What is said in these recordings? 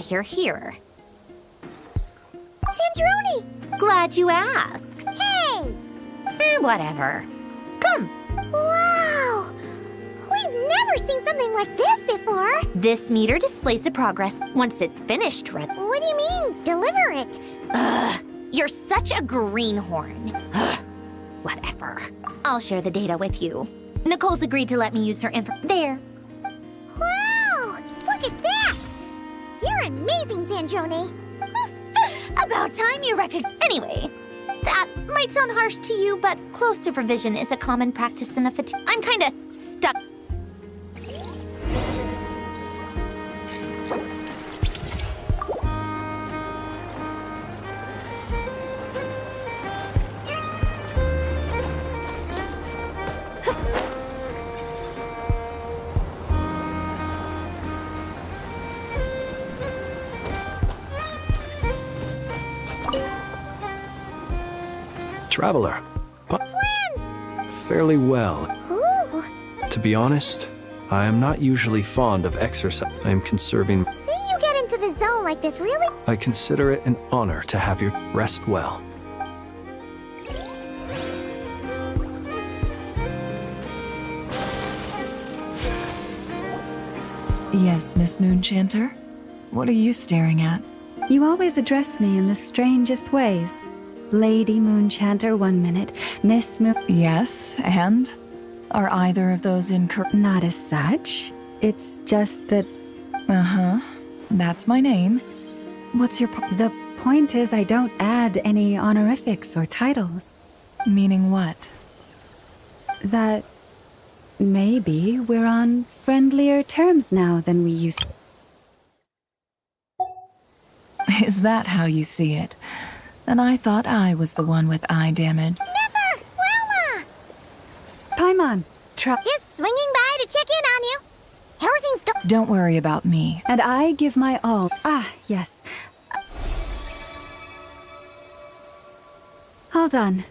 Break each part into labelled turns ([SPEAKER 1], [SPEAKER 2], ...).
[SPEAKER 1] You're here. Sandrone! Glad you asked. Hey! Whatever. Come. Wow! We've never seen something like this before. This meter displays the progress once it's finished, Red. What do you mean, deliver it? Ugh, you're such a greenhorn. Ugh, whatever. I'll share the data with you. Nicole's agreed to let me use her info. There. Wow! Look at that! You're amazing, Sandrone. About time you Anyway, that might sound harsh to you, but close supervision is a common practice in a I'm kinda stuck.
[SPEAKER 2] Traveler.
[SPEAKER 1] Twins!
[SPEAKER 2] Fairly well.
[SPEAKER 1] Ooh.
[SPEAKER 2] To be honest, I am not usually fond of exercise. I am conserving.
[SPEAKER 1] See you get into the zone like this, really?
[SPEAKER 2] I consider it an honor to have you rest well.
[SPEAKER 3] Yes, Miss Moonchanter? What are you staring at?
[SPEAKER 4] You always address me in the strangest ways. Lady Moonchanter 1 minute, Miss Moon...
[SPEAKER 3] Yes, and? Are either of those incorrect?
[SPEAKER 4] Not as such. It's just that...
[SPEAKER 3] Uh-huh. That's my name. What's your
[SPEAKER 4] The point is I don't add any honorifics or titles.
[SPEAKER 3] Meaning what?
[SPEAKER 4] That... maybe we're on friendlier terms now than we used...
[SPEAKER 3] Is that how you see it? And I thought I was the one with eye damage.
[SPEAKER 1] Never! Wilma!
[SPEAKER 4] Paimon,
[SPEAKER 1] Just swinging by to check in on you. Everything's
[SPEAKER 3] Don't worry about me.
[SPEAKER 4] and I give my all. Ah, yes. All done.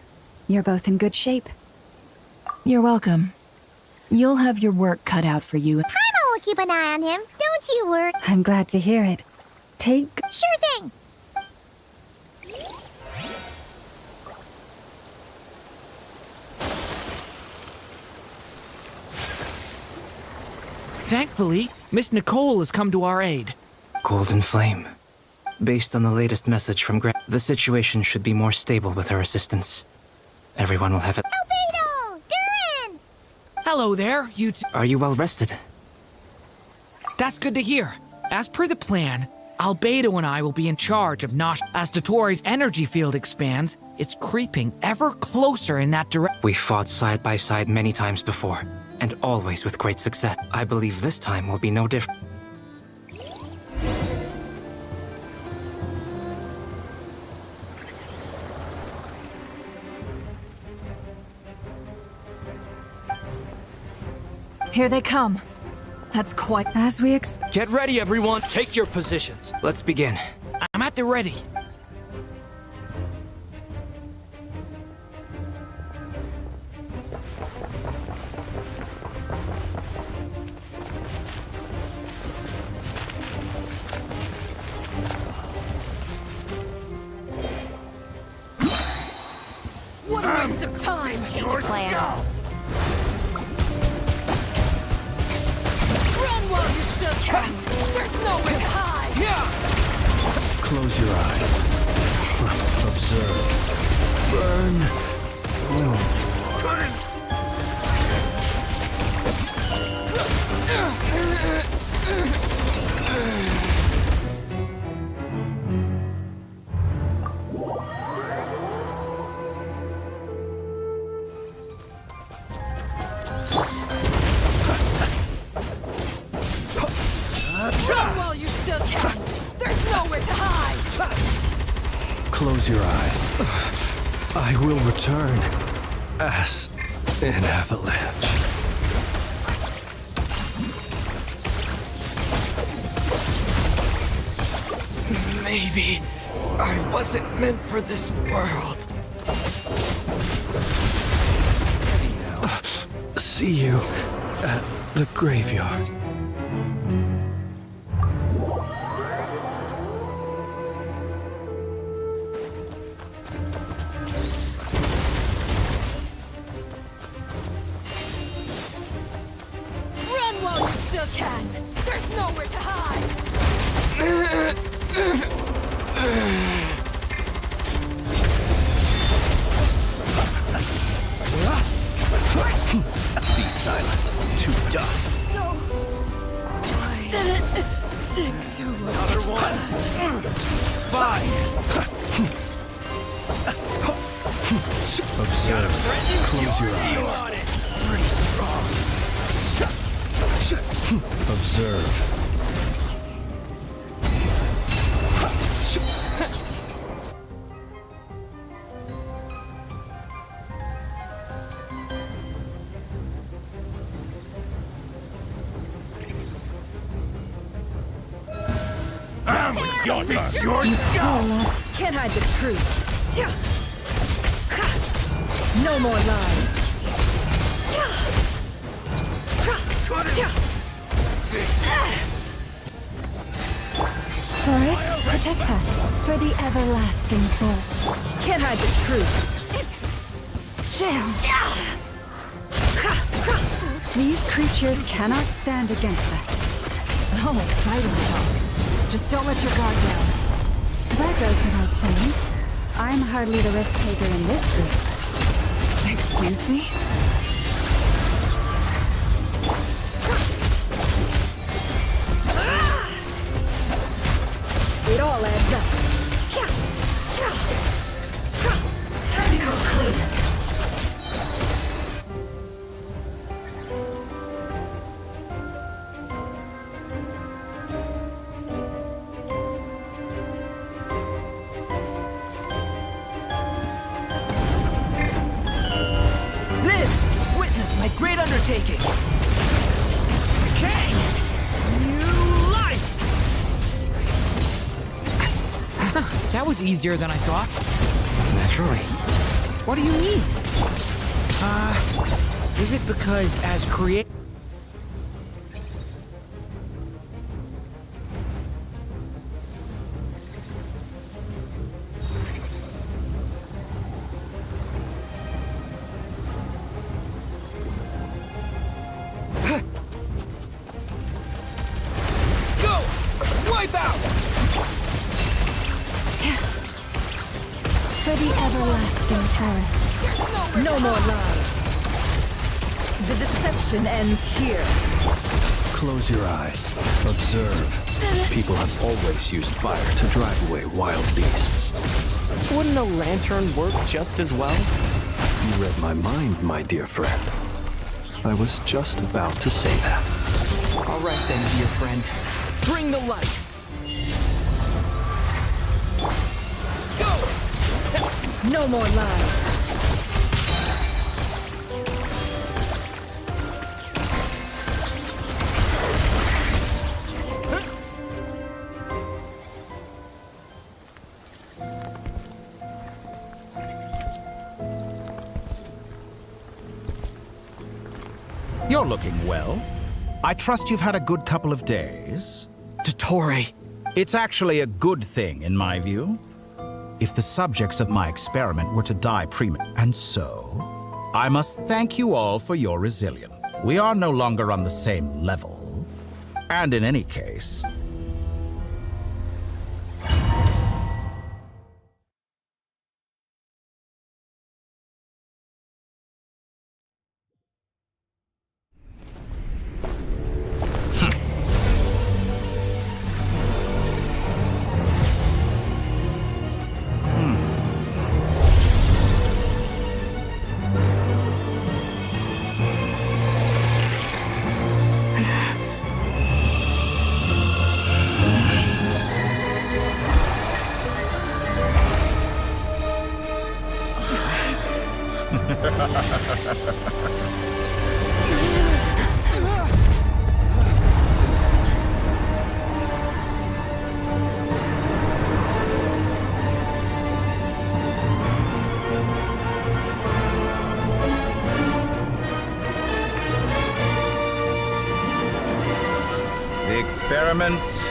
[SPEAKER 4] You're both in good shape.
[SPEAKER 3] You're welcome. You'll have your work cut out for you.
[SPEAKER 1] Paimon will keep an eye on him. Don't you worry.
[SPEAKER 4] I'm glad to hear it. Take...
[SPEAKER 1] Sure thing.
[SPEAKER 5] Thankfully, Miss Nicole has come to our aid.
[SPEAKER 6] Golden Flame. Based on the latest message from the situation should be more stable with her assistance. Everyone will have it.
[SPEAKER 1] Albedo! Durin!
[SPEAKER 5] Hello there, you two.
[SPEAKER 6] Are you well rested?
[SPEAKER 5] That's good to hear. As per the plan, Albedo and I will be in charge of Nosh. As Dotori's energy field expands, it's creeping ever closer in that direction.
[SPEAKER 6] We fought side by side many times before, and always with great success. I believe this time will be no different.
[SPEAKER 3] Here they come. That's quite
[SPEAKER 4] As we
[SPEAKER 7] Get ready, everyone. Take your positions.
[SPEAKER 6] Let's begin.
[SPEAKER 5] I'm at the ready.
[SPEAKER 3] What a waste of time!
[SPEAKER 1] Change of plan.
[SPEAKER 3] Run while you still can! There's nowhere to hide!
[SPEAKER 2] Close your eyes. Observe. Burn.
[SPEAKER 3] Run while you still can! There's nowhere to hide!
[SPEAKER 2] Close your eyes. I will return as an avalanche.
[SPEAKER 7] Maybe I wasn't meant for this world.
[SPEAKER 2] See you at the graveyard.
[SPEAKER 3] Run while you still can! There's nowhere to hide!
[SPEAKER 2] Be silent. To dust.
[SPEAKER 3] Did it take too long?
[SPEAKER 7] Another one. Fine.
[SPEAKER 2] Observe. Close your eyes.
[SPEAKER 7] On it. Pretty strong.
[SPEAKER 2] Observe.
[SPEAKER 3] Can't hide the truth. No more lies.
[SPEAKER 4] Forest, protect us for the everlasting forest.
[SPEAKER 3] Can't hide the truth.
[SPEAKER 4] Jammed. These creatures cannot stand against us.
[SPEAKER 3] Oh, fighting talk. Just don't let your guard down.
[SPEAKER 4] That goes without saying. I'm hardly the risk taker in this group.
[SPEAKER 3] Excuse me? It all adds up. Time to go clean.
[SPEAKER 7] Live! Witness my great undertaking! Okay! New life!
[SPEAKER 5] That was easier than I thought.
[SPEAKER 6] Naturally.
[SPEAKER 5] What do you mean? Is it because as create...
[SPEAKER 7] Go! Wipe out!
[SPEAKER 4] For the everlasting forest.
[SPEAKER 3] No more lies. The deception ends here.
[SPEAKER 2] Close your eyes. Observe. People have always used fire to drive away wild beasts.
[SPEAKER 7] Wouldn't a lantern work just as well?
[SPEAKER 2] You read my mind, my dear friend. I was just about to say that.
[SPEAKER 7] All right then, dear friend. Bring the light! Go!
[SPEAKER 3] No more lies.
[SPEAKER 8] You're looking well. I trust you've had a good couple of days.
[SPEAKER 7] Dottore.
[SPEAKER 8] It's actually a good thing, in my view. If the subjects of my experiment were to die prematurely. And so, I must thank you all for your resilience. We are no longer on the same level. And in any case, the experiment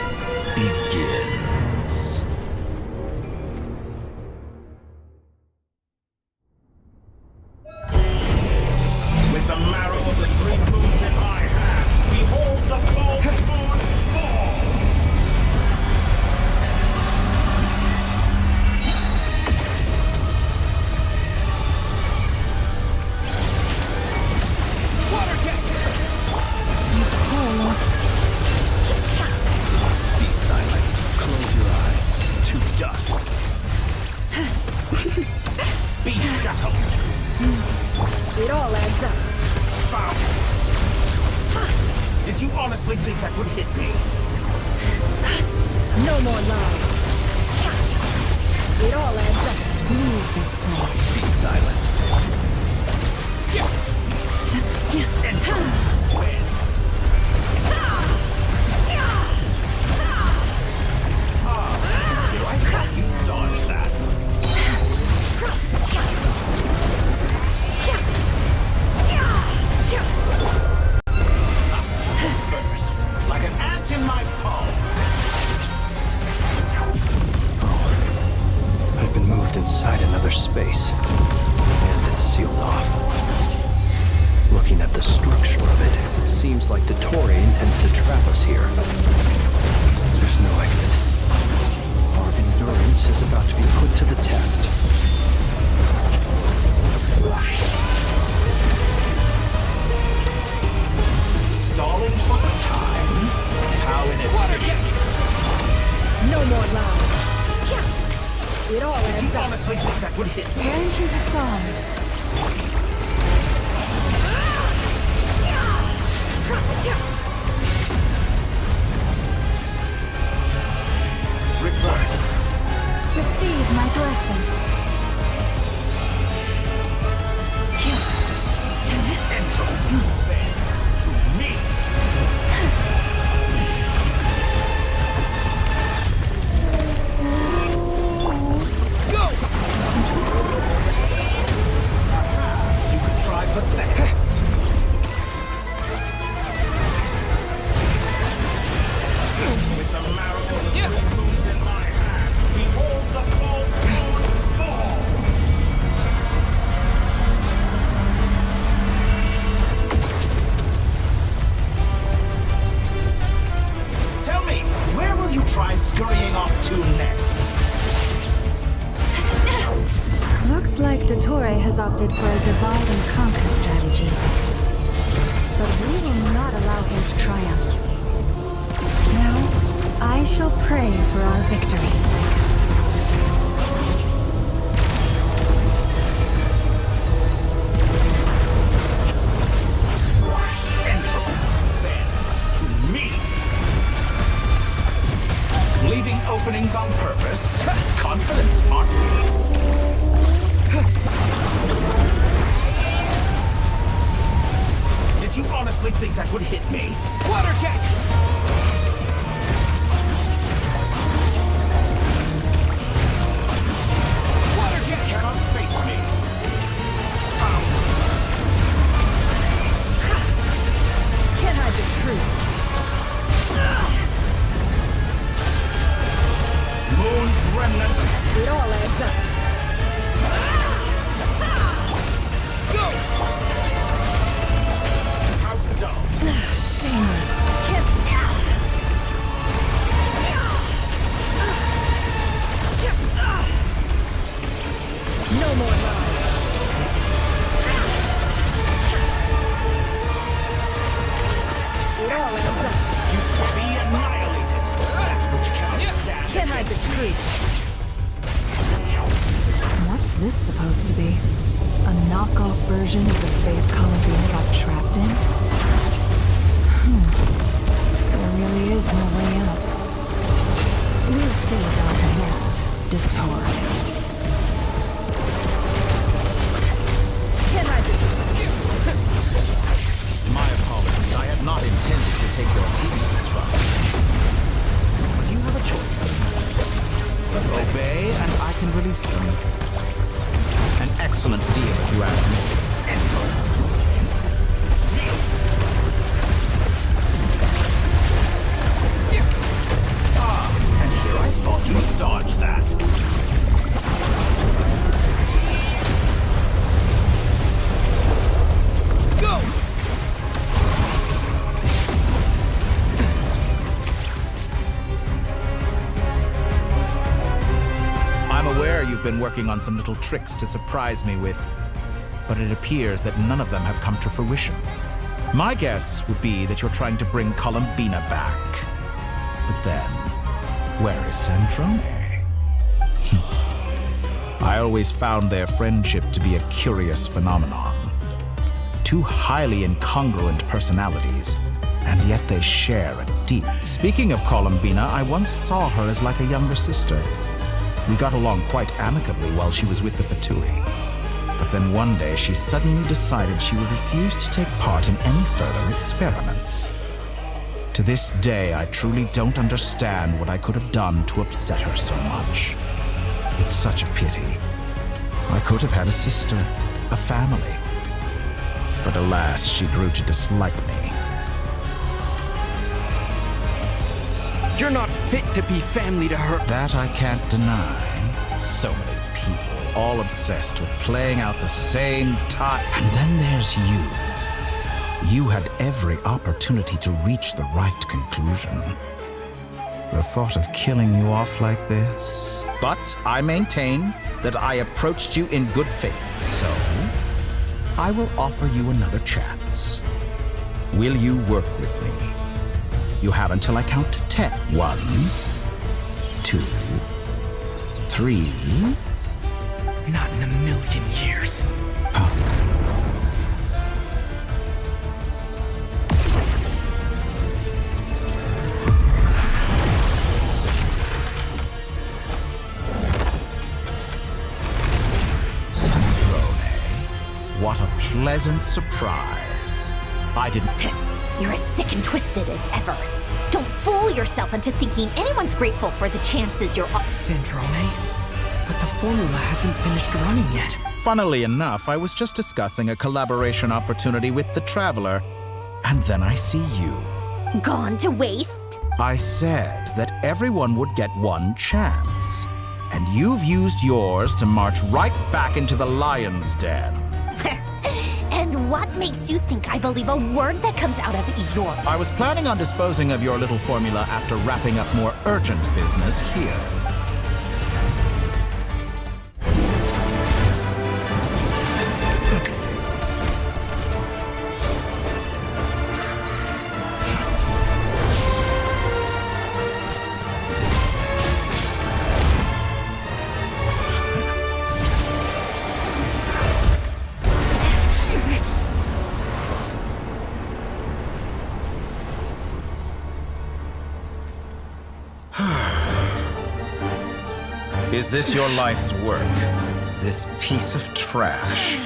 [SPEAKER 8] begins. With the marrow of the 3 moons in my hand, behold the false moons fall! Water jet!
[SPEAKER 2] Be silent. Close your eyes. To dust.
[SPEAKER 8] Be shackled!
[SPEAKER 9] It all adds up.
[SPEAKER 8] Found! Did you honestly think that would hit me?
[SPEAKER 9] No more lies. It all adds up. Leave this place.
[SPEAKER 2] Be silent.
[SPEAKER 8] Entry wins! I thought you dodged that. First, like an ant in my palm.
[SPEAKER 2] Oh. I've been moved inside another space. And it's sealed off. Looking at the structure of it, it seems like Dottore intends to trap us here. There's no exit. Our endurance is about to be put to the test.
[SPEAKER 8] Stalling for time? How inefficient.
[SPEAKER 9] No more lies. It all
[SPEAKER 8] Did
[SPEAKER 9] adds
[SPEAKER 8] you
[SPEAKER 9] up.
[SPEAKER 8] honestly think that would hit me?
[SPEAKER 9] Branches a song.
[SPEAKER 8] Reverse.
[SPEAKER 4] Receive my blessing.
[SPEAKER 8] Entropy bends to me.
[SPEAKER 5] Go!
[SPEAKER 8] Perhaps you could try pathetic. With the marrow of the 3 moons in my hand, behold the false moons fall! Tell me, where will you try scurrying off to next?
[SPEAKER 4] Looks like Dottore has opted for a divide and conquer strategy. But we will not allow him to triumph. Now, I shall pray for our victory.
[SPEAKER 8] Entropy bends to me. Leaving openings on purpose? Confident, aren't we? Did you honestly think that would hit me?
[SPEAKER 5] Water jet! Water jet!
[SPEAKER 8] Cannot face me. Found.
[SPEAKER 5] me!
[SPEAKER 3] What's this supposed to be? A knockoff version of the space colony we got trapped in? There really is no way out. We'll see about that, Dottore.
[SPEAKER 8] My apologies. I had not intended to take your teammates from you. But you have a choice. Obey, and I can release them. An excellent deal, if you ask me. And here I thought you would dodge that.
[SPEAKER 5] Go!
[SPEAKER 8] I'm aware you've been working on some little tricks to surprise me with, but it appears that none of them have come to fruition. My guess would be that you're trying to bring Columbina back. But then, where is Sandrone? I always found their friendship to be a curious phenomenon. Two highly incongruent personalities, and yet they share a deep... Speaking of Columbina, I once saw her as like a younger sister. We got along quite amicably while she was with the Fatui. But then one day she suddenly decided she would refuse to take part in any further experiments. To this day, I truly don't understand what I could have done to upset her so much. It's such a pity. I could have had a sister, a family. But alas, she grew to dislike me.
[SPEAKER 7] You're not fit to be family to her.
[SPEAKER 8] That I can't deny. So many people, all obsessed with playing out the same time. And then there's you. You had every opportunity to reach the right conclusion. The thought of killing you off like this. But I maintain that I approached you in good faith, so I will offer you another chance. Will you work with me? You have until I count to 10. 1, 2, 3.
[SPEAKER 7] Not in a million years.
[SPEAKER 8] What a pleasant surprise. I didn't...
[SPEAKER 1] You're as sick and twisted as ever. Don't fool yourself into thinking anyone's grateful for the chances you're...
[SPEAKER 7] Sandrone? But the formula hasn't finished running yet.
[SPEAKER 8] Funnily enough, I was just discussing a collaboration opportunity with the Traveler, and then I see you.
[SPEAKER 1] Gone to waste?
[SPEAKER 8] I said that everyone would get one chance, and you've used yours to march right back into the lion's den.
[SPEAKER 1] And what makes you think I believe a word that comes out of your...
[SPEAKER 8] I was planning on disposing of your little formula after wrapping up more urgent business here. Is this your life's work? This piece of trash?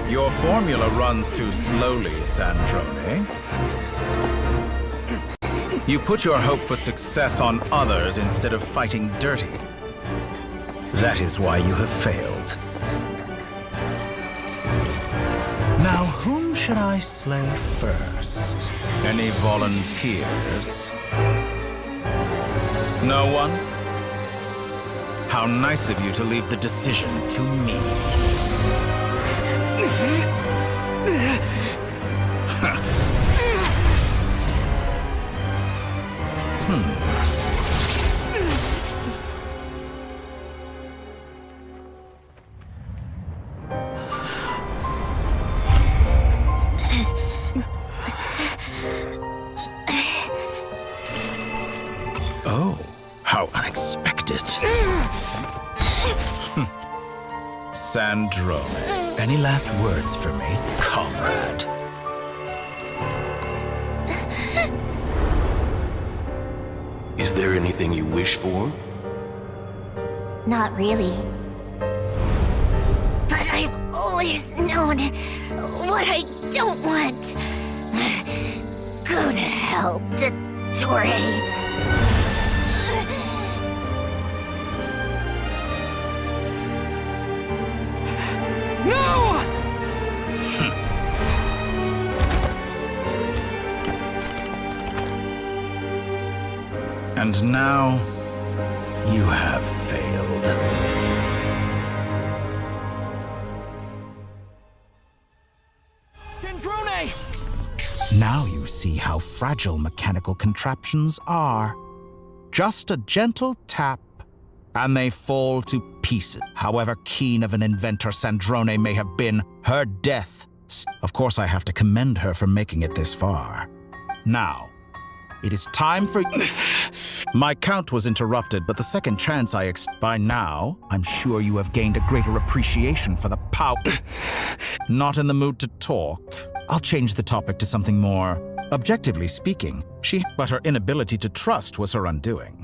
[SPEAKER 8] Your formula runs too slowly, Sandrone. You put your hope for success on others instead of fighting dirty. That is why you have failed. Now, whom should I slay first? Any volunteers? No one? How nice of you to leave the decision to me. Sandrone, any last words for me, comrade?
[SPEAKER 10] Is there anything you wish for?
[SPEAKER 1] Not really. But I've always known what I don't want. Go to hell, Dottore.
[SPEAKER 7] No!
[SPEAKER 8] And now, you have failed.
[SPEAKER 7] Sandrone!
[SPEAKER 8] Now you see how fragile mechanical contraptions are. Just a gentle tap, and they fall to pieces. However keen of an inventor Sandrone may have been, her death... Of course, I have to commend her for making it this far. Now, it is time for... My count was interrupted, but the second chance by now, I'm sure you have gained a greater appreciation for the power... Not in the mood to talk. I'll change the topic to something more... Objectively speaking, but her inability to trust was her undoing.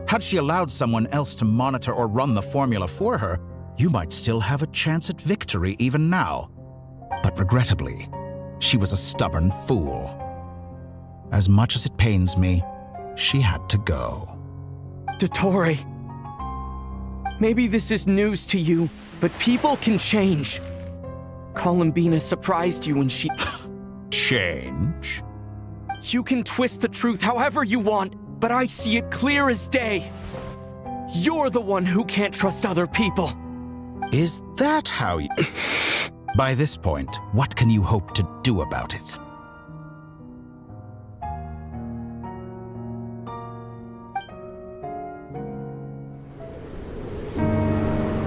[SPEAKER 8] Had she allowed someone else to monitor or run the formula for her, you might still have a chance at victory even now. But regrettably, she was a stubborn fool. As much as it pains me, she had to go.
[SPEAKER 7] Dottore, maybe this is news to you, but people can change. Columbina surprised you when she...
[SPEAKER 8] Change?
[SPEAKER 7] You can twist the truth however you want, but I see it clear as day. You're the one who can't trust other people.
[SPEAKER 8] Is that how you... By this point, what can you hope to do about it?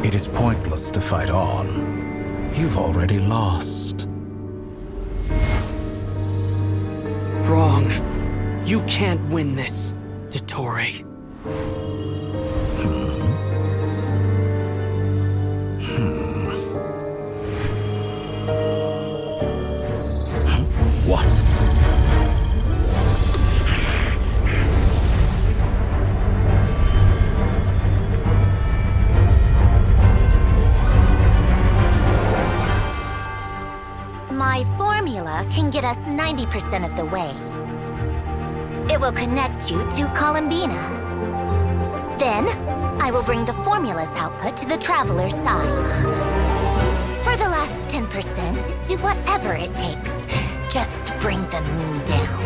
[SPEAKER 8] It is pointless to fight on. You've already lost.
[SPEAKER 7] Wrong. You can't win this, Dottore.
[SPEAKER 8] What?
[SPEAKER 1] My formula can get us 90% of the way. It will connect you to Columbina. Then, I will bring the formula's output to the Traveler's side. For the last 10%, do whatever it takes. Just bring the moon down.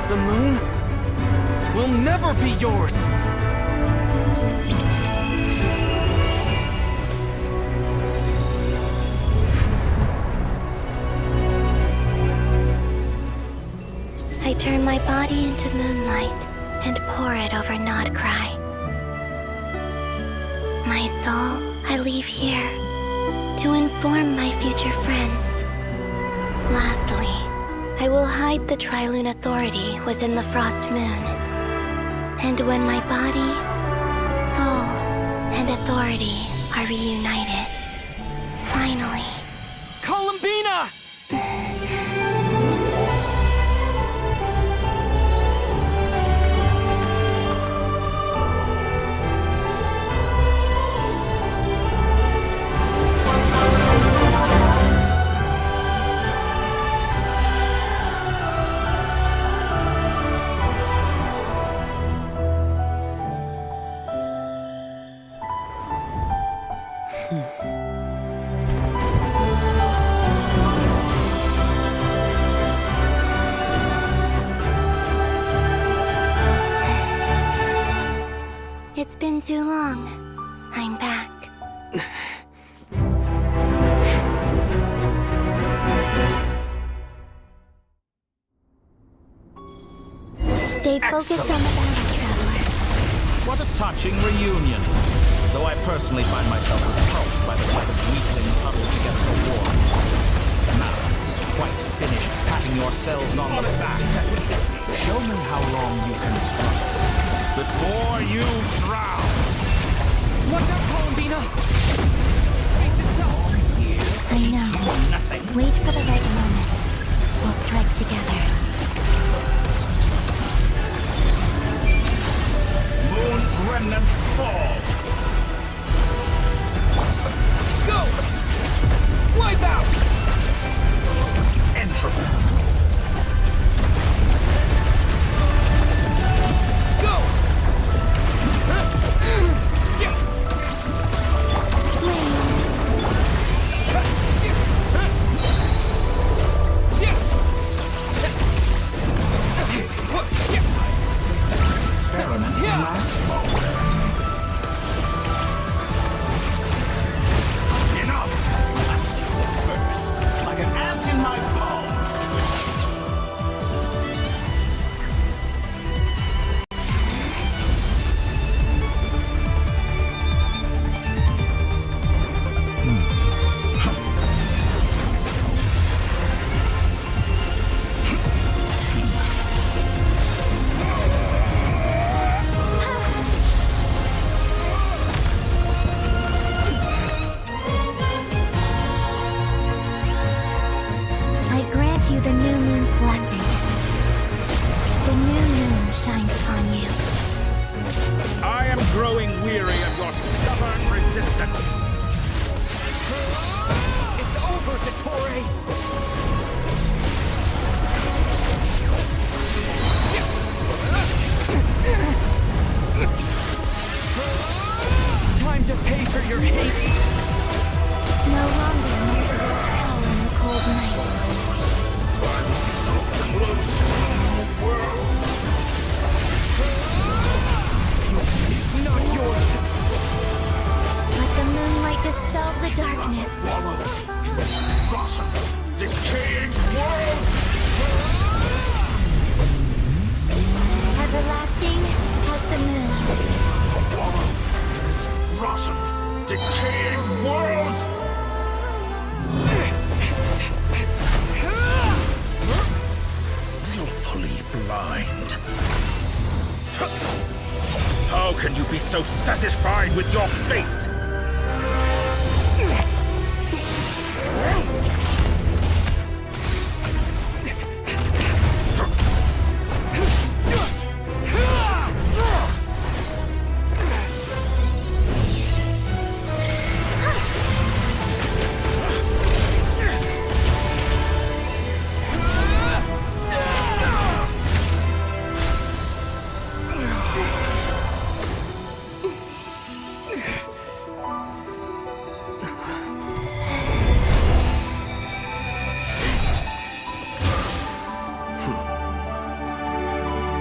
[SPEAKER 7] The moon will never be yours!
[SPEAKER 11] I turn my body into moonlight and pour it over Nodcry. My soul I leave here to inform my future friends. Lastly, I will hide the Trilune Authority within the Frost Moon. And when my body, soul, and authority are reunited, finally...
[SPEAKER 7] Columbina!
[SPEAKER 11] been too long. I'm back. Stay focused on the battle, traveler.
[SPEAKER 8] What a touching reunion. Though I personally find myself repulsed by the sight of weaklings huddled together for war. Now, quite finished patting yourselves on the back. Show me how long you can struggle before you drown.
[SPEAKER 7] Watch out, Columbina!
[SPEAKER 11] I know. Wait for the right moment. We'll strike together.
[SPEAKER 8] Moon's remnants fall.
[SPEAKER 7] Go! Wipe out!
[SPEAKER 8] Entropy.
[SPEAKER 7] Go!
[SPEAKER 8] This experiment to last longer. Enough! First, like an ant in my palm.
[SPEAKER 11] I grant you the new moon's blessing. The new moon shines upon you.
[SPEAKER 8] I am growing weary of your stubborn resistance.
[SPEAKER 7] It's over, Dottore! Time to pay for your hate!
[SPEAKER 11] No longer must the world howl in the cold night.
[SPEAKER 8] I'm so close to the world.
[SPEAKER 7] It's not yours to...
[SPEAKER 11] Let the moonlight dispel the darkness.
[SPEAKER 8] Wallow in this rotten, decaying world.
[SPEAKER 11] Everlasting as the moon.
[SPEAKER 8] Wallow in this rotten, decaying world. Willfully blind. How can you be so satisfied with your fate?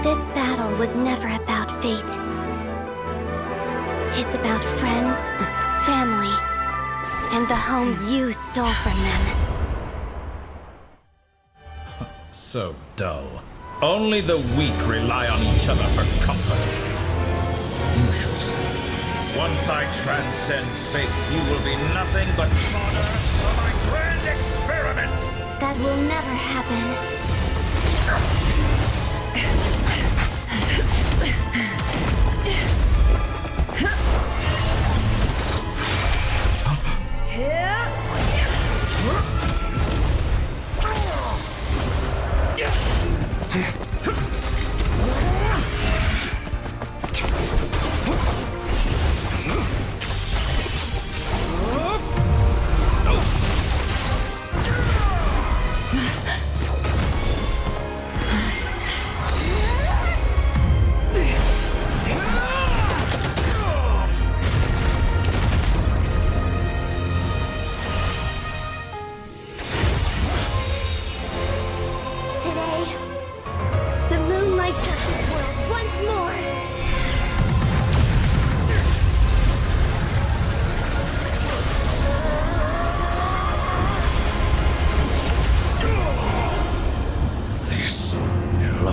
[SPEAKER 11] This battle was never about fate. It's about friends, family, and the home you stole from them.
[SPEAKER 8] So dull. Only the weak rely on each other for comfort. You shall see. Once I transcend fate, you will be nothing but fodder for my grand experiment.
[SPEAKER 11] That will never happen.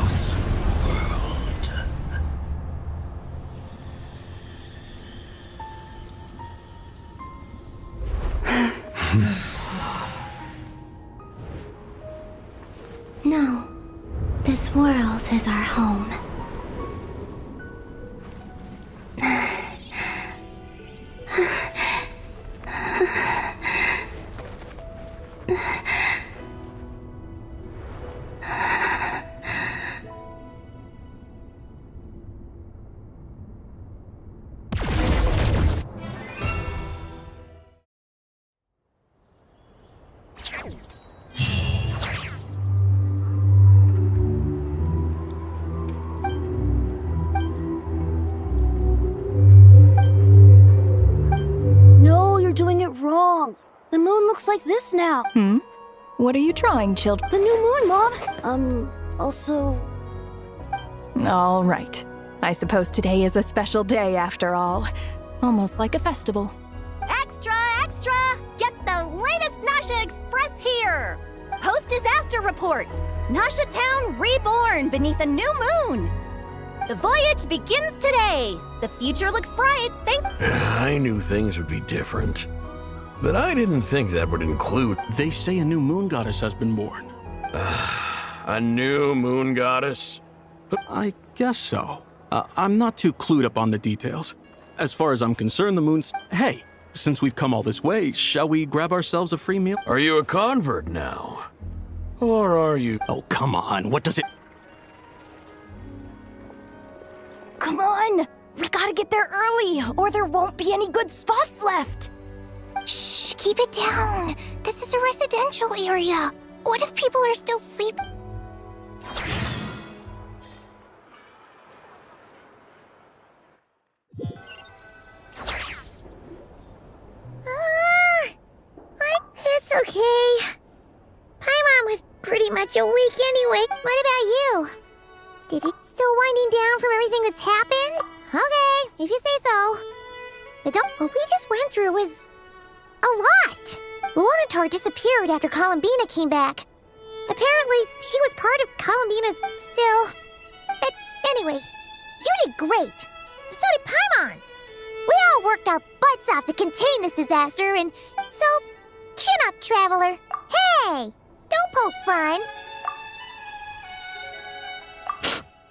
[SPEAKER 10] South's world.
[SPEAKER 11] No, this world is our home.
[SPEAKER 9] No, you're doing it wrong. The moon looks like this now.
[SPEAKER 3] What are you drawing, children?
[SPEAKER 9] The new moon, Mom. Also...
[SPEAKER 3] All right. I suppose today is a special day after all. Almost like a festival.
[SPEAKER 1] Extra, extra! Get the latest Nasha Express here! Post-disaster report! Nasha Town reborn beneath a new moon! The voyage begins today! The future looks bright,
[SPEAKER 10] I knew things would be different. But I didn't think that would include...
[SPEAKER 12] They say a new moon goddess has been born.
[SPEAKER 10] a new moon goddess?
[SPEAKER 12] I guess so. I'm not too clued up on the details. As far as I'm concerned, the moon's... Hey, since we've come all this way, shall we grab ourselves a free meal?
[SPEAKER 10] Are you a convert now? Or are you...
[SPEAKER 12] Oh, come on, what does it...
[SPEAKER 1] Come on! We gotta get there early, or there won't be any good spots left!
[SPEAKER 11] Shh, keep it down. This is a residential area. What if people are still sleeping? It's okay. Paimon was pretty much awake anyway. What about you? Did it still winding down from everything that's happened? Okay, if you say so. But what we just went through was a lot. Luonator disappeared after Columbina came back. Apparently, she was part of Columbina's still. But anyway, you did great. So did Paimon. We all worked our butts off to contain this disaster, and so, chin up, Traveler. Hey, don't poke fun.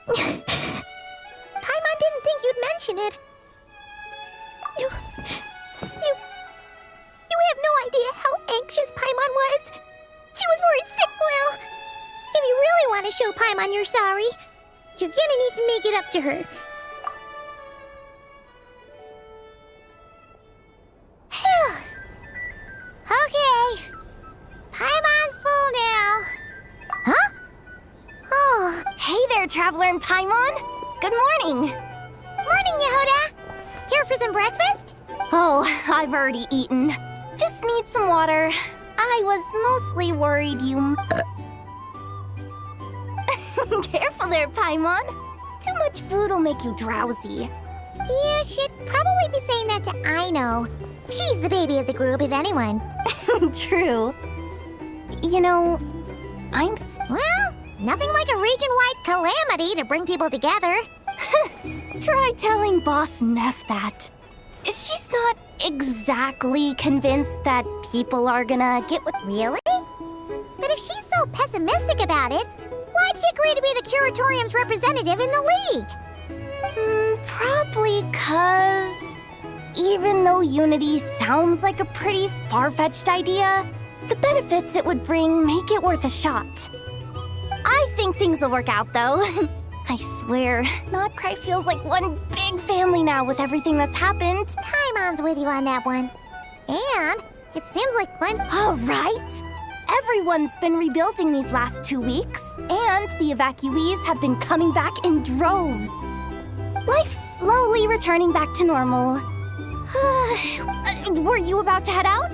[SPEAKER 11] Paimon didn't think you'd mention it. You have no idea how anxious Paimon was. She was worried sick. Well, if you really want to show Paimon you're sorry, you're gonna need to make it up to her. Okay. Paimon's full now. Huh? Oh.
[SPEAKER 1] Hey there, Traveler and Paimon! Good morning!
[SPEAKER 11] Morning, Yehuda! Here for some breakfast?
[SPEAKER 1] Oh, I've already eaten. Just need some water. I was mostly worried you... Careful there, Paimon. Too much food will make you drowsy.
[SPEAKER 11] You should probably be saying that to Aino. She's the baby of the group, if anyone.
[SPEAKER 1] True. You know,
[SPEAKER 11] Well, nothing like a region-wide calamity to bring people together.
[SPEAKER 1] Try telling Boss Neff that. She's not exactly convinced that people are gonna get with...
[SPEAKER 11] Really? But if she's so pessimistic about it, why'd she agree to be the Curatorium's representative in the League?
[SPEAKER 1] Probably 'cause... even though Unity sounds like a pretty far-fetched idea, the benefits it would bring make it worth a shot. I think things will work out, though. I swear, Notcry feels like one big family now with everything that's happened.
[SPEAKER 11] Paimon's with you on that one. And it seems like
[SPEAKER 1] All right. Everyone's been rebuilding these last 2 weeks, and the evacuees have been coming back in droves. Life's slowly returning back to normal. Were you about to head out?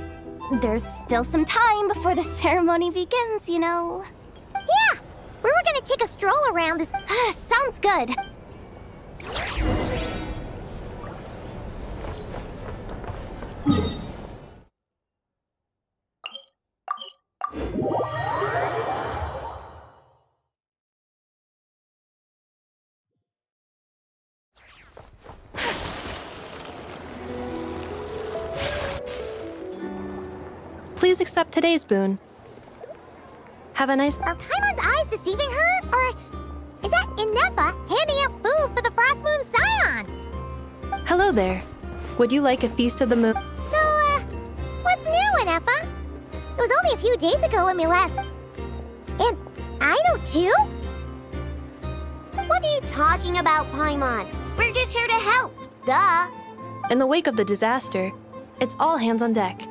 [SPEAKER 1] There's still some time before the ceremony begins, you know.
[SPEAKER 11] Yeah, we were gonna take a stroll around this...
[SPEAKER 1] Sounds good.
[SPEAKER 13] Please accept today's boon. Have a nice...
[SPEAKER 1] Are Paimon's eyes deceiving her? Or is that Inefa handing out food for the Frost Moon Scions?
[SPEAKER 13] Hello there. Would you like a feast of the moon?
[SPEAKER 1] So, what's new, Inefa? It was only a few days ago when we last... And I know too? What are you talking about, Paimon? We're just here to help, duh.
[SPEAKER 13] In the wake of the disaster, it's all hands on deck.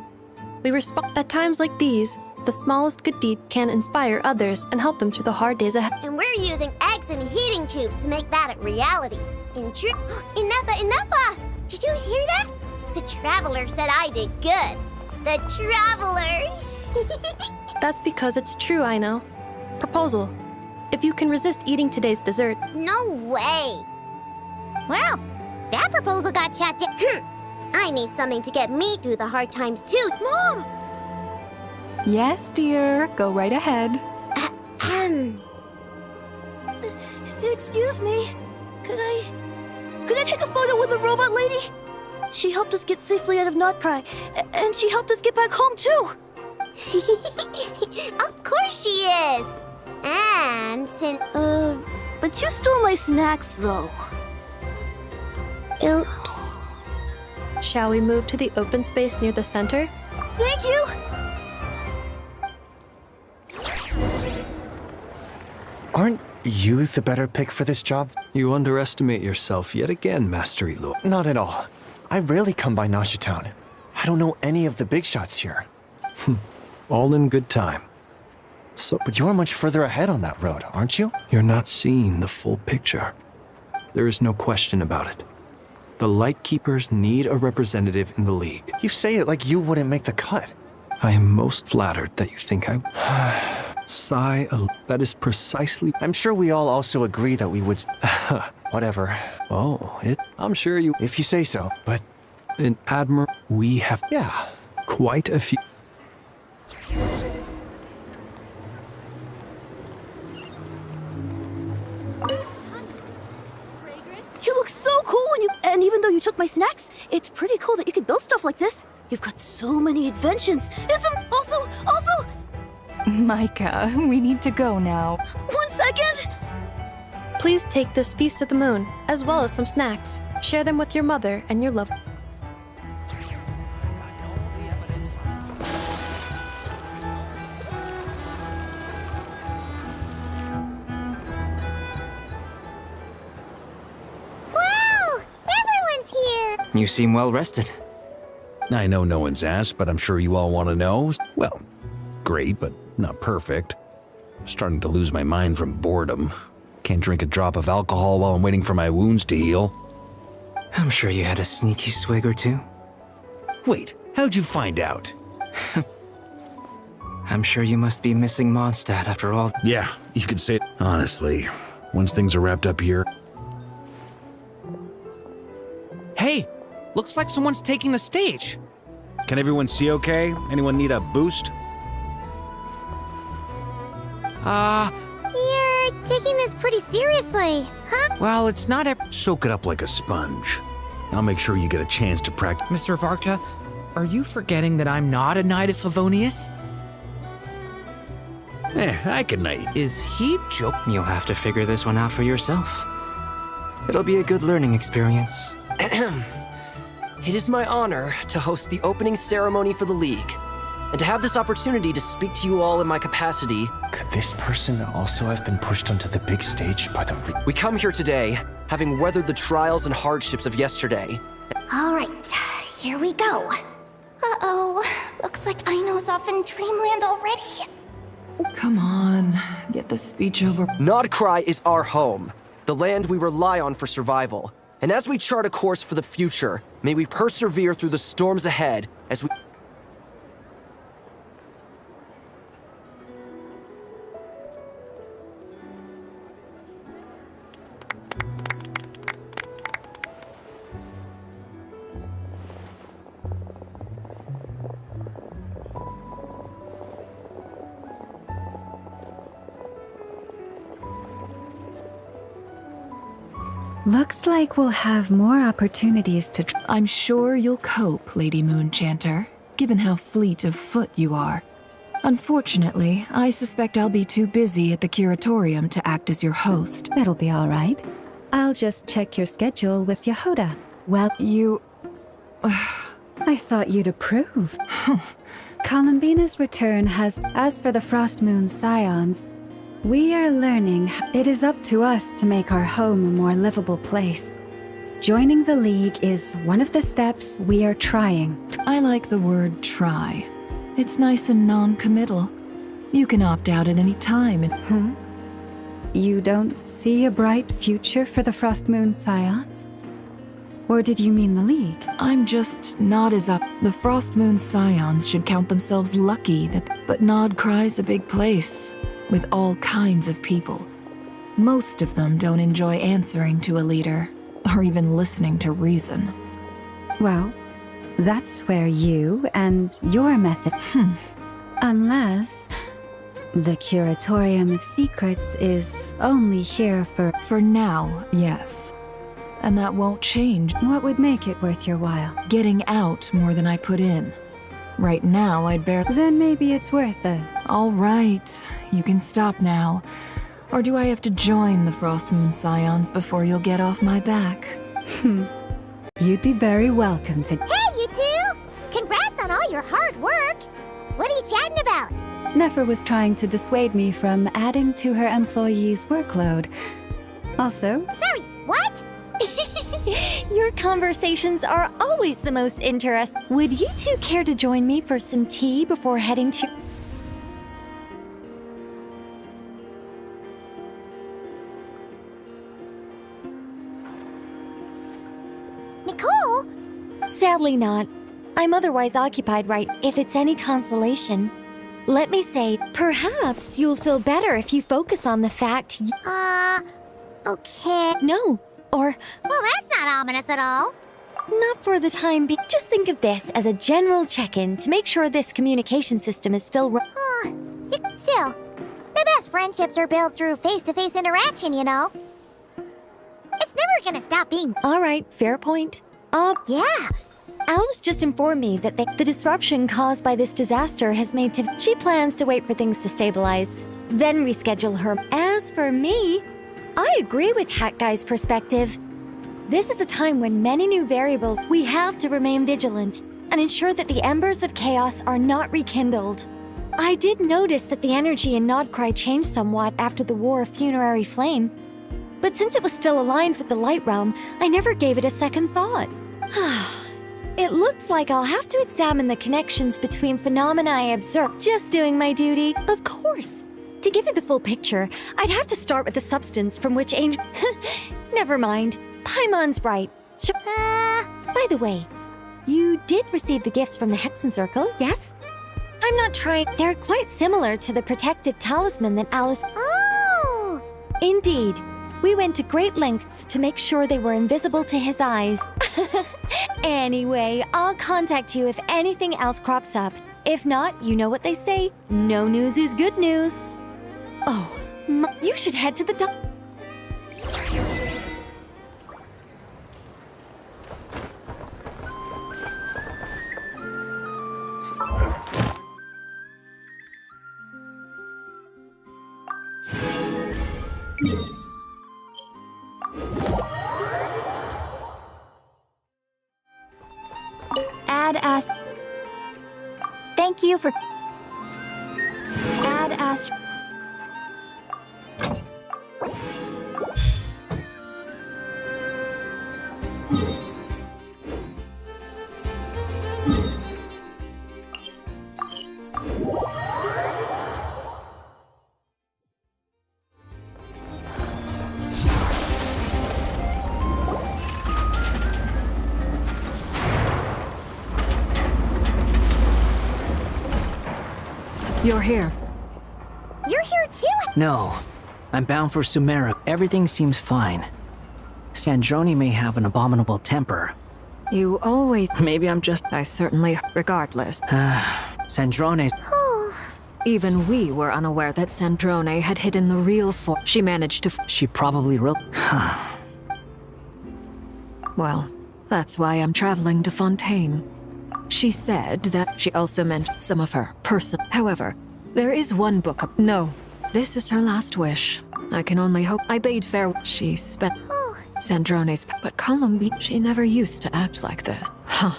[SPEAKER 13] We respond at times like these. The smallest good deed can inspire others and help them through the hard days ahead.
[SPEAKER 1] And we're using eggs and heating tubes to make that a reality. Inefa! Did you hear that? The Traveler said I did good. The Traveler!
[SPEAKER 13] That's because it's true, I know. Proposal. If you can resist eating today's dessert...
[SPEAKER 1] No way! Well, that proposal got shot down. I need something to get me through the hard times too. Mom!
[SPEAKER 3] Yes, dear. Go right ahead.
[SPEAKER 9] Excuse me. Could I take a photo with the robot lady? She helped us get safely out of Notcry, and she helped us get back home too.
[SPEAKER 1] Of course she is. And since...
[SPEAKER 9] but you stole my snacks though.
[SPEAKER 1] Oops.
[SPEAKER 13] Shall we move to the open space near the center?
[SPEAKER 9] Thank you.
[SPEAKER 2] Aren't you the better pick for this job? You underestimate yourself yet again, Master Elo.
[SPEAKER 14] Not at all. I rarely come by Nasha Town. I don't know any of the big shots here.
[SPEAKER 2] All in good time. So,
[SPEAKER 14] but you're much further ahead on that road, aren't you?
[SPEAKER 2] You're not seeing the full picture. There is no question about it. The Lightkeepers need a representative in the League.
[SPEAKER 14] You say it like you wouldn't make the cut.
[SPEAKER 2] I am most flattered that you think I... Sigh, that is precisely...
[SPEAKER 14] I'm sure we all also agree that we would... Whatever.
[SPEAKER 2] Oh, I'm sure you...
[SPEAKER 14] If you say so, but...
[SPEAKER 2] In Admiral, we have...
[SPEAKER 14] Yeah.
[SPEAKER 2] Quite a few...
[SPEAKER 9] You look so cool when you... And even though you took my snacks, it's pretty cool that you could build stuff like this. You've got so many inventions. Also...
[SPEAKER 3] Micah, we need to go now.
[SPEAKER 9] 1 second!
[SPEAKER 13] Please take this feast of the moon, as well as some snacks. Share them with your mother and your loved...
[SPEAKER 1] Wow! Everyone's here!
[SPEAKER 6] You seem well rested.
[SPEAKER 8] I know no one's asked, but I'm sure you all want to know. Well, great, but not perfect. Starting to lose my mind from boredom. Can't drink a drop of alcohol while I'm waiting for my wounds to heal.
[SPEAKER 6] I'm sure you had a sneaky swig or two.
[SPEAKER 8] Wait, how'd you find out?
[SPEAKER 6] I'm sure you must be missing Mondstadt after all.
[SPEAKER 8] Yeah, you could say it. Honestly, once things are wrapped up here...
[SPEAKER 5] Hey, looks like someone's taking the stage.
[SPEAKER 8] Can everyone see okay? Anyone need a boost?
[SPEAKER 1] You're taking this pretty seriously, huh?
[SPEAKER 5] Well, it's not
[SPEAKER 8] Soak it up like a sponge. I'll make sure you get a chance to practice.
[SPEAKER 5] Mr. Varka, are you forgetting that I'm not a Knight of Favonius?
[SPEAKER 8] I can knight.
[SPEAKER 5] Is he joking?
[SPEAKER 6] You'll have to figure this one out for yourself. It'll be a good learning experience.
[SPEAKER 15] It is my honor to host the opening ceremony for the League, and to have this opportunity to speak to you all in my capacity.
[SPEAKER 14] Could this person also have been pushed onto the big stage by the...
[SPEAKER 15] We come here today, having weathered the trials and hardships of yesterday.
[SPEAKER 1] All right, here we go. Uh-oh, looks like Aino's off in Dreamland already.
[SPEAKER 3] Come on, get the speech over.
[SPEAKER 15] Notcry is our home, the land we rely on for survival. And as we chart a course for the future, may we persevere through the storms ahead as we...
[SPEAKER 4] Looks like we'll have more opportunities to...
[SPEAKER 3] I'm sure you'll cope, Lady Moonchanter. given how fleet of foot you are. Unfortunately, I suspect I'll be too busy at the curatorium to act as your host.
[SPEAKER 4] That'll be all right. I'll just check your schedule with Yehoda. Well,
[SPEAKER 3] You...
[SPEAKER 4] I thought you'd approve. Columbina's return has... As for the Frost Moon Scions, we are learning it is up to us to make our home a more livable place. Joining the League is one of the steps we are trying.
[SPEAKER 3] I like the word try. It's nice and non-committal. You can opt out at any time and...
[SPEAKER 4] You don't see a bright future for the Frost Moon Scions? Or did you mean the League?
[SPEAKER 3] I'm just not as up. The Frost Moon Scions should count themselves lucky that... But Nod Cry's a big place, with all kinds of people. Most of them don't enjoy answering to a leader, or even listening to reason.
[SPEAKER 4] Well, that's where you and your method... Unless... The Curatorium of Secrets is only here for...
[SPEAKER 3] For now, yes. And that won't change.
[SPEAKER 4] What would make it worth your while?
[SPEAKER 3] Getting out more than I put in. Right now, I'd barely...
[SPEAKER 4] Then maybe it's worth it.
[SPEAKER 3] All right, you can stop now. Or do I have to join the Frost Moon Scions before you'll get off my back?
[SPEAKER 4] You'd be very welcome to...
[SPEAKER 1] Hey, you two! Congrats on all your hard work! What are you chatting about?
[SPEAKER 4] Nefer was trying to dissuade me from adding to her employees' workload. Also...
[SPEAKER 1] Sorry, what? Your conversations are always the most interesting. Would you two care to join me for some tea before heading to... Nicole? Sadly not. I'm otherwise occupied right. If it's any consolation, let me say, perhaps you'll feel better if you focus on the fact okay. No. Or, well, that's not ominous at all. Not for the time being. Just think of this as a general check-in to make sure this communication system is still Still, the best friendships are built through face-to-face interaction, you know. It's never gonna stop being... All right, fair point. Yeah. Alice just informed me that the disruption caused by this disaster has made She plans to wait for things to stabilize, then reschedule her. As for me... I agree with Hat Guy's perspective. This is a time when many new variables. We have to remain vigilant and ensure that the embers of chaos are not rekindled. I did notice that the energy in Nodcry changed somewhat after the War of Funerary Flame, but since it was still aligned with the Light Realm, I never gave it a second thought. It looks like I'll have to examine the connections between phenomena I observed. Just doing my duty, of course. To give you the full picture, I'd have to start with the substance from which Angel... Never mind. Paimon's right. By the way, you did receive the gifts from the Hexen Circle, yes? I'm not trying... They're quite similar to the protective talisman that Alice... Oh! Indeed. We went to great lengths to make sure they were invisible to his eyes. Anyway, I'll contact you if anything else crops up. If not, you know what they say. No news is good news. Oh, you should head to the Thank you for... Add Astro...
[SPEAKER 3] You're here.
[SPEAKER 1] You're here too?
[SPEAKER 6] No. I'm bound for Sumeru. Everything seems fine. Sandrone may have an abominable temper.
[SPEAKER 3] You always...
[SPEAKER 6] Maybe I'm just...
[SPEAKER 3] I certainly... Regardless.
[SPEAKER 6] Sandrone...
[SPEAKER 3] Even we were unaware that Sandrone had hidden the real form. She managed to...
[SPEAKER 6] She probably will...
[SPEAKER 3] Well, that's why I'm traveling to Fontaine. She said that she also meant some of her person. However, there is one book. No, this is her last wish. I can only hope. I bade farewell. She spent Sandrone's, but Columbine, she never used to act like this. Huh.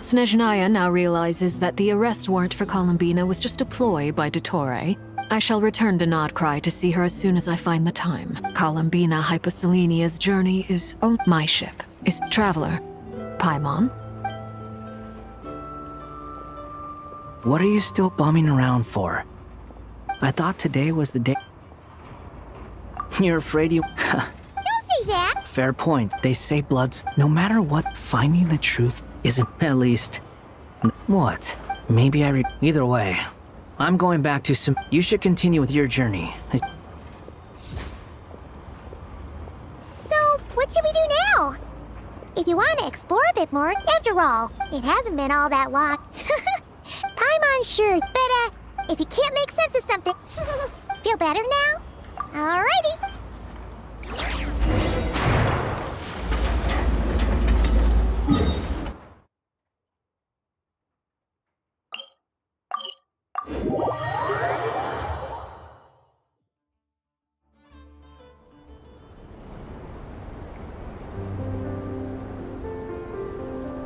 [SPEAKER 3] Snezhnaya now realizes that the arrest warrant for Columbina was just a ploy by Dottore. I shall return to Nodcry to see her as soon as I find the time. Columbina Hyposelenia's journey is on my ship. Is Traveler. Paimon?
[SPEAKER 6] What are you still bumming around for? I thought today was the day. You're afraid you...
[SPEAKER 1] Don't say that!
[SPEAKER 6] Fair point. They say blood's... No matter what, finding the truth isn't... At least... What? Maybe I read... Either way, I'm going back to some... You should continue with your journey.
[SPEAKER 1] So, what should we do now? If you want to explore a bit more, after all, it hasn't been all that long. Paimon's sure, but if you can't make sense of something, feel better now? Alrighty.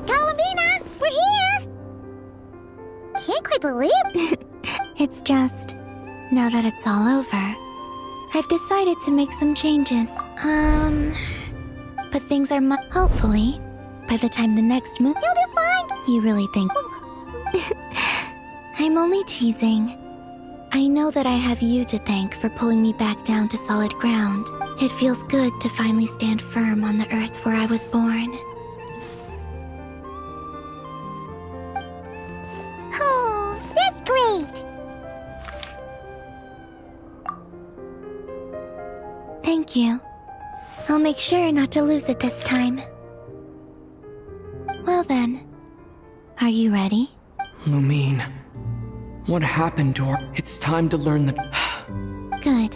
[SPEAKER 1] Columbina, we're here! Can't quite believe
[SPEAKER 11] It's just, now that it's all over, I've decided to make some changes. But things are hopefully, by the time the next move...
[SPEAKER 1] You'll do fine!
[SPEAKER 11] You really think... I'm only teasing. I know that I have you to thank for pulling me back down to solid ground. It feels good to finally stand firm on the earth where I was born.
[SPEAKER 1] Oh, that's great!
[SPEAKER 11] Thank you. I'll make sure not to lose it this time. Well then, are you ready?
[SPEAKER 7] Lumine, what happened to her? It's time to learn the...
[SPEAKER 11] Good.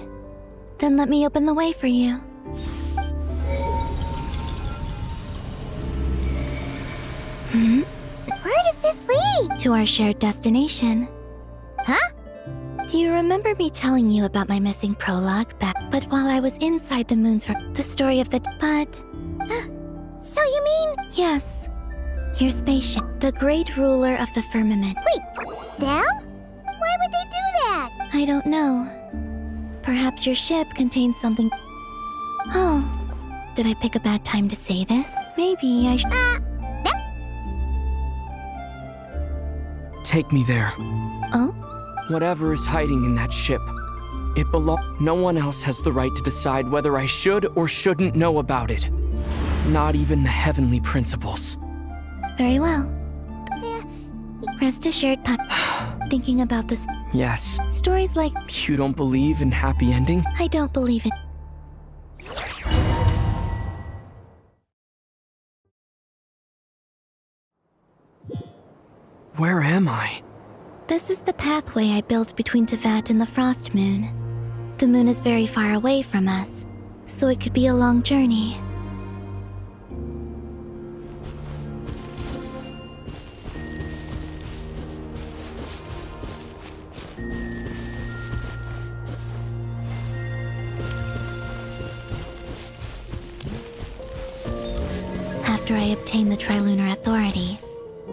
[SPEAKER 11] Then let me open the way for you.
[SPEAKER 1] Where does this lead?
[SPEAKER 11] To our shared destination.
[SPEAKER 1] Huh?
[SPEAKER 11] Do you remember me telling you about my missing prologue back? But while I was inside the moon's the story of the... But...
[SPEAKER 1] So you mean...
[SPEAKER 11] Yes. Your spaceship. The great ruler of the firmament.
[SPEAKER 1] Wait, them? Why would they do that?
[SPEAKER 11] I don't know. Perhaps your ship contains something... Oh. Did I pick a bad time to say this? Maybe I should...
[SPEAKER 7] Take me there.
[SPEAKER 11] Oh?
[SPEAKER 7] Whatever is hiding in that ship, it belongs. No one else has the right to decide whether I should or shouldn't know about it. Not even the heavenly principles.
[SPEAKER 11] Very well. Rest assured, thinking about this.
[SPEAKER 7] Yes.
[SPEAKER 11] Stories like...
[SPEAKER 7] You don't believe in happy ending?
[SPEAKER 11] I don't believe it.
[SPEAKER 7] Where am I?
[SPEAKER 11] This is the pathway I built between Tevat and the Frost Moon. The moon is very far away from us, so it could be a long journey. After I obtained the Trilunar Authority,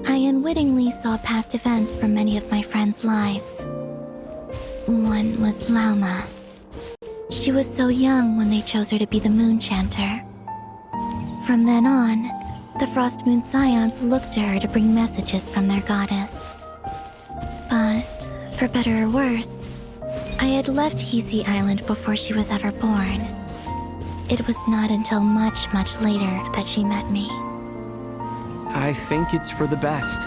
[SPEAKER 11] I unwittingly saw past events from many of my friends' lives. One was Lauma. She was so young when they chose her to be the Moon Chanter. From then on, the Frost Moon Scions looked to her to bring messages from their goddess. But, for better or worse, I had left Hisi Island before she was ever born. It was not until much, much later that she met me.
[SPEAKER 7] I think it's for the best.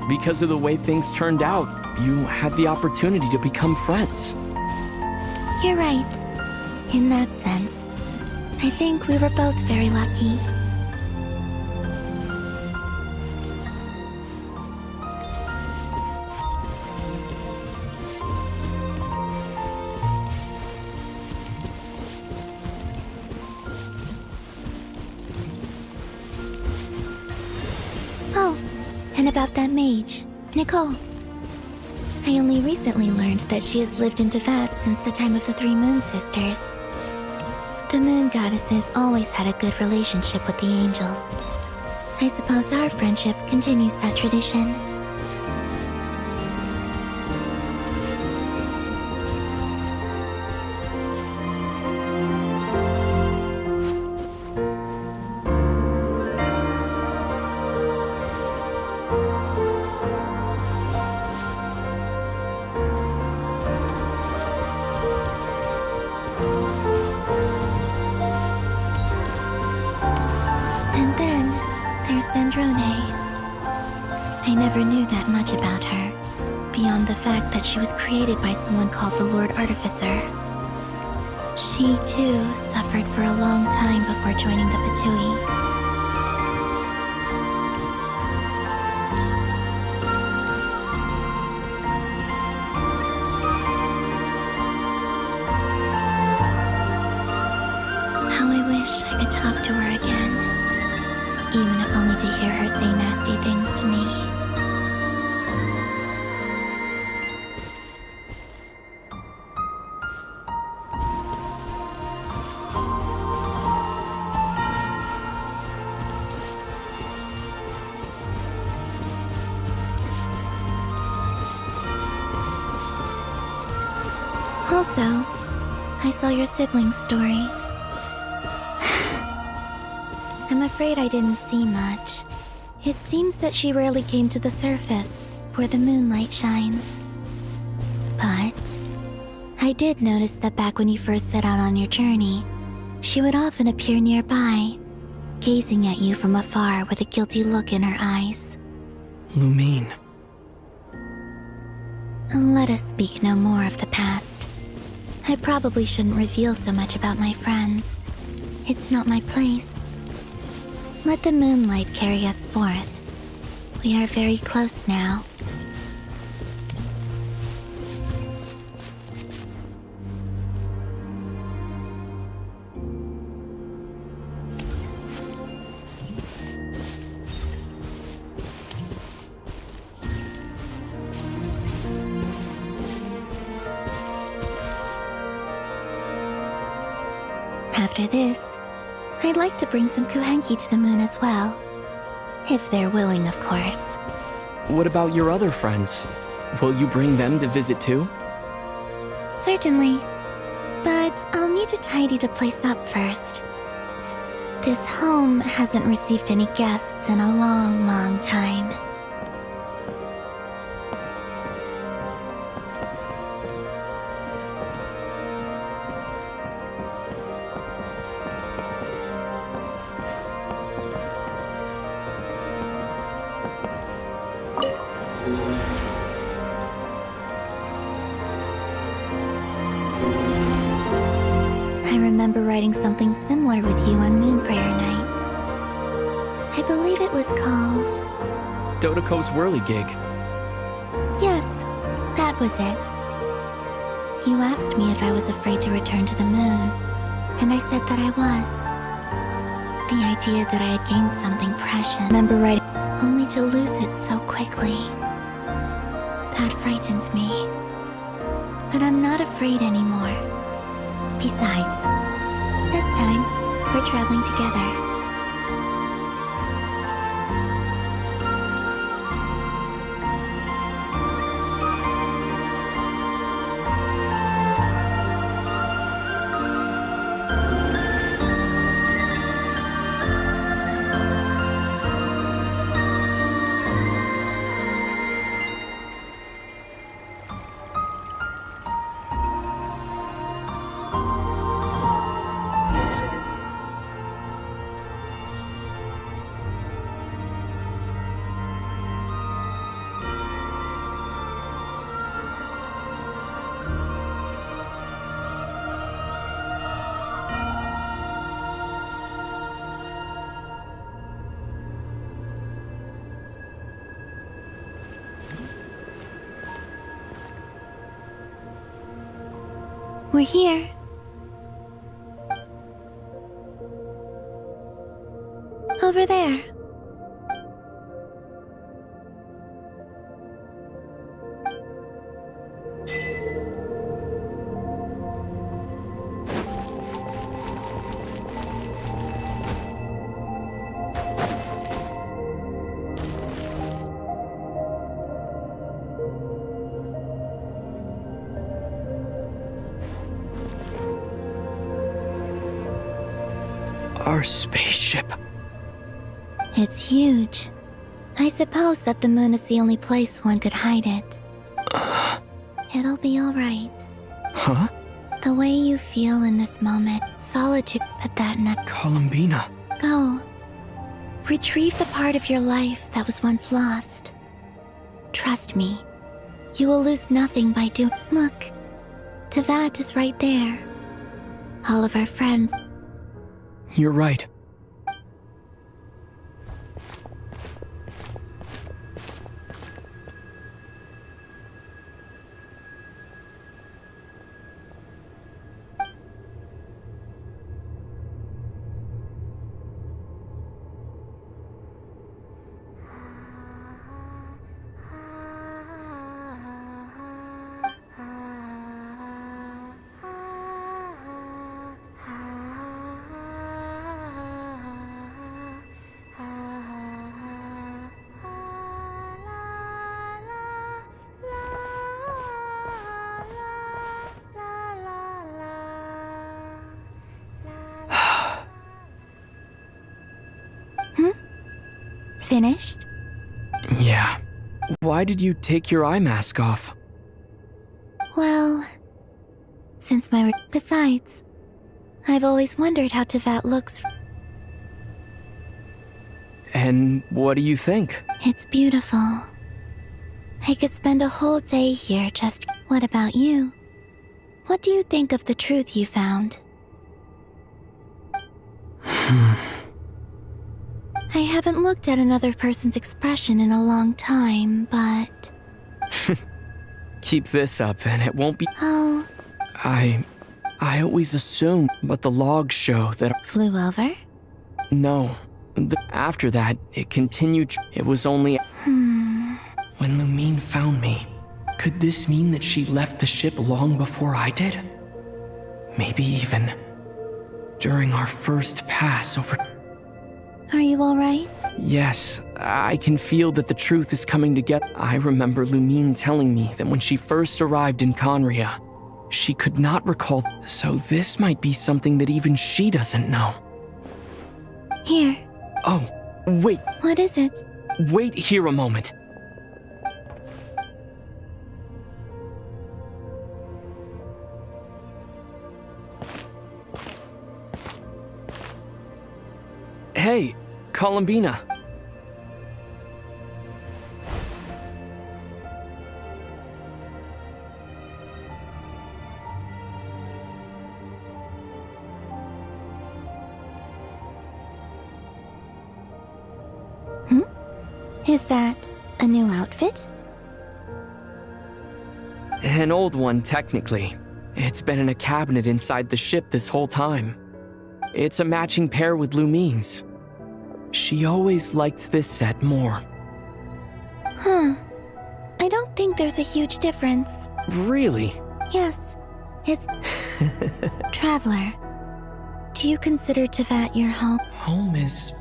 [SPEAKER 7] Because of the way things turned out, you had the opportunity to become friends.
[SPEAKER 11] You're right. In that sense, I think we were both very lucky. about that mage, Nicole. I only recently learned that she has lived in Teyvat since the time of the Three Moon Sisters. The moon goddesses always had a good relationship with the angels. I suppose our friendship continues that tradition. I never knew that much about her, beyond the fact that she was created by someone called the Lord Artificer. She, too, suffered for a long time before joining the Fatui. How I wish I could talk to her again, even if only to hear her say nasty things to me. Also, I saw your sibling's story. I'm afraid I didn't see much. It seems that she rarely came to the surface, where the moonlight shines. But I did notice that back when you first set out on your journey, she would often appear nearby, gazing at you from afar with a guilty look in her eyes.
[SPEAKER 7] Lumine.
[SPEAKER 11] Let us speak no more of the past. I probably shouldn't reveal so much about my friends. It's not my place. Let the moonlight carry us forth. We are very close now. After this, I'd like to bring some kuhenki to the moon as well. If they're willing, of course.
[SPEAKER 7] What about your other friends? Will you bring them to visit too?
[SPEAKER 11] Certainly. But I'll need to tidy the place up first. This home hasn't received any guests in a long, long time. I remember writing something similar with you on Moon Prayer Night. I believe it was called...
[SPEAKER 7] Dodoko's Whirligig.
[SPEAKER 11] Yes, that was it. You asked me if I was afraid to return to the moon, and I said that I was. The idea that I had gained something precious, remember writing, only to lose it so quickly. That frightened me. But I'm not afraid anymore. Besides, this time, we're traveling together. We're here. Over there.
[SPEAKER 7] Our spaceship.
[SPEAKER 11] It's huge. I suppose that the moon is the only place one could hide it. It'll be alright.
[SPEAKER 7] Huh?
[SPEAKER 11] The way you feel in this moment, solitude, put that in a...
[SPEAKER 7] Columbina.
[SPEAKER 11] Go. Retrieve the part of your life that was once lost. Trust me, you will lose nothing by doing... Look, Teyvat is right there. All of our friends.
[SPEAKER 7] You're right.
[SPEAKER 11] Finished?
[SPEAKER 7] Yeah. Why did you take your eye mask off?
[SPEAKER 11] Well, since my... Besides, I've always wondered how Teyvat looks.
[SPEAKER 7] And what do you think?
[SPEAKER 11] It's beautiful. I could spend a whole day here just... What about you? What do you think of the truth you found? I haven't looked at another person's expression in a long time, but...
[SPEAKER 7] Keep this up and it won't be...
[SPEAKER 11] Oh...
[SPEAKER 7] I always assumed, but the logs show that...
[SPEAKER 11] Flew over?
[SPEAKER 7] No. After that, it continued... It was only... When Lumine found me, could this mean that she left the ship long before I did? Maybe even... during our first pass over...
[SPEAKER 11] Are you alright?
[SPEAKER 7] Yes, I can feel that the truth is coming together. I remember Lumine telling me that when she first arrived in Conria, she could not recall, so this might be something that even she doesn't know.
[SPEAKER 11] Here.
[SPEAKER 7] Oh, wait.
[SPEAKER 11] What is it?
[SPEAKER 7] Wait here a moment. Hey, Columbina.
[SPEAKER 11] Is that a new outfit?
[SPEAKER 7] An old one, technically. It's been in a cabinet inside the ship this whole time. It's a matching pair with Lumine's. She always liked this set more.
[SPEAKER 11] Huh. I don't think there's a huge difference.
[SPEAKER 7] Really?
[SPEAKER 11] Yes. It's... Traveler. Do you consider Teyvat your home?
[SPEAKER 7] Home is...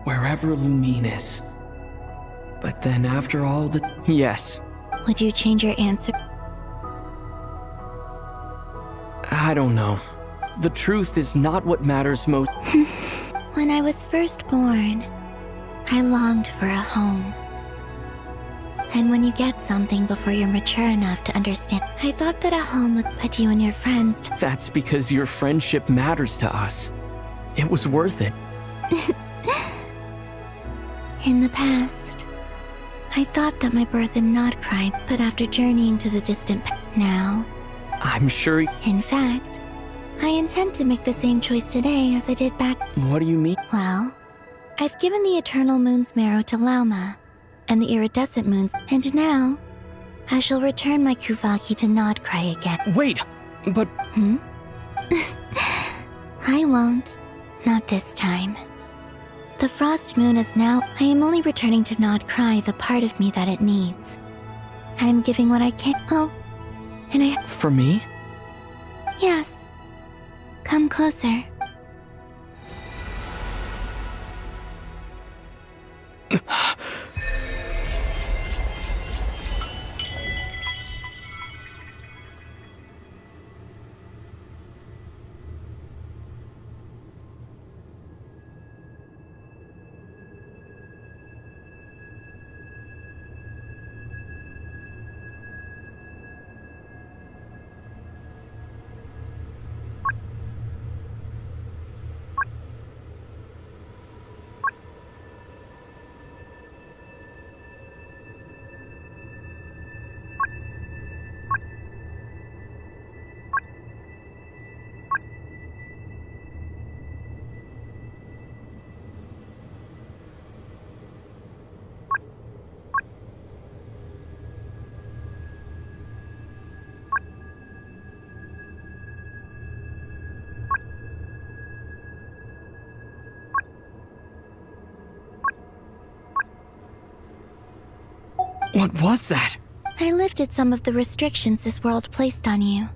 [SPEAKER 7] wherever Lumine is. But then after all the... Yes.
[SPEAKER 11] Would you change your answer?
[SPEAKER 7] I don't know. The truth is not what matters most.
[SPEAKER 11] When I was first born, I longed for a home. And when you get something before you're mature enough to understand, I thought that a home would put you and your friends to...
[SPEAKER 7] That's because your friendship matters to us. It was worth it.
[SPEAKER 11] In the past, I thought that my birth in Nodcry, but after journeying to the distant now...
[SPEAKER 7] I'm sure...
[SPEAKER 11] In fact, I intend to make the same choice today as I did back...
[SPEAKER 7] What do you mean?
[SPEAKER 11] Well, I've given the Eternal Moon's marrow to Lauma, and the Iridescent Moon's, and now, I shall return my Kuvaki to Nodcry again.
[SPEAKER 7] Wait, but...
[SPEAKER 11] I won't. Not this time. The Frost Moon is now... I am only returning to Nodcry the part of me that it needs. I am giving what I can... Oh, and I...
[SPEAKER 7] For me?
[SPEAKER 11] Yes. Come closer.
[SPEAKER 7] What was that?
[SPEAKER 11] I lifted some of the restrictions this world placed on you.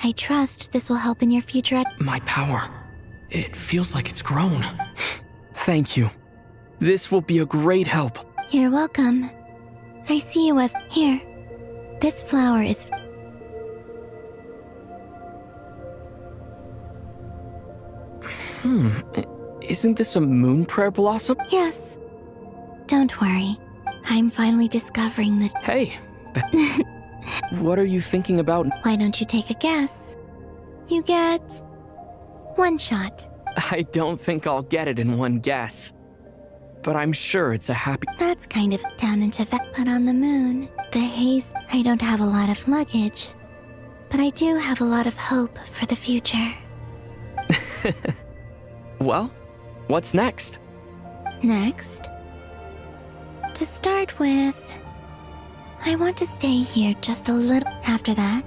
[SPEAKER 11] I trust this will help in your future.
[SPEAKER 7] My power. It feels like it's grown. Thank you. This will be a great help.
[SPEAKER 11] You're welcome. I see you as... Here. This flower is...
[SPEAKER 7] Isn't this a moon prayer blossom?
[SPEAKER 11] Yes. Don't worry. I'm finally discovering that...
[SPEAKER 7] Hey, what are you thinking about?
[SPEAKER 11] Why don't you take a guess? You get... one shot.
[SPEAKER 7] I don't think I'll get it in one guess. But I'm sure it's a happy...
[SPEAKER 11] That's kind of down into that. But on the moon, the haze... I don't have a lot of luggage. But I do have a lot of hope for the future.
[SPEAKER 7] Well, what's next?
[SPEAKER 11] Next? To start with... I want to stay here just a little after that.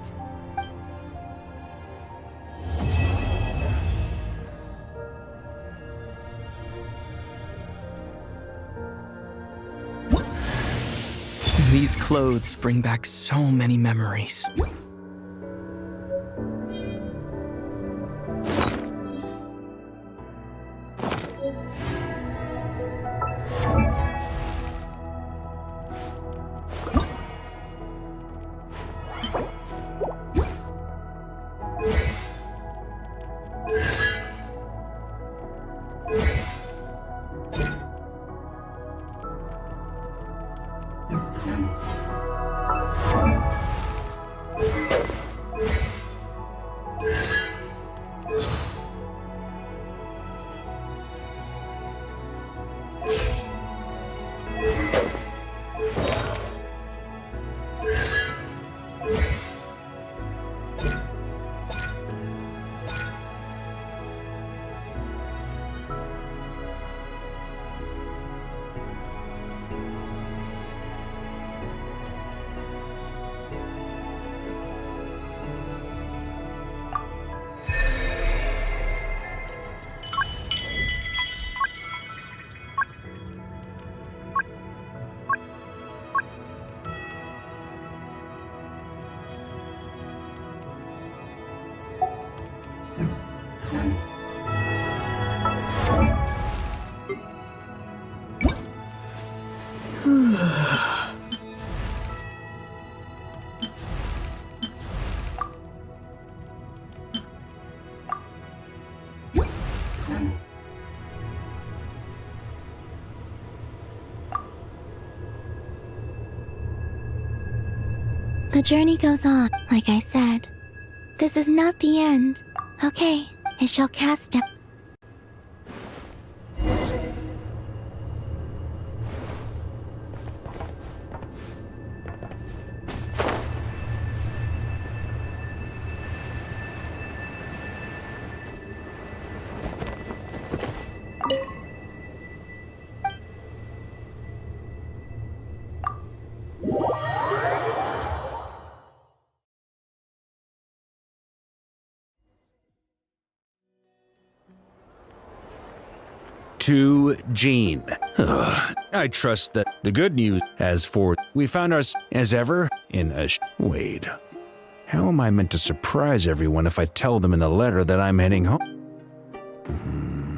[SPEAKER 7] These clothes bring back so many memories.
[SPEAKER 11] The journey goes on, like I said. This is not the end. Okay, it shall cast down.
[SPEAKER 16] To Jean. I trust that the good news, as for we found ourselves as ever in a wait. How am I meant to surprise everyone if I tell them in the letter that I'm heading home?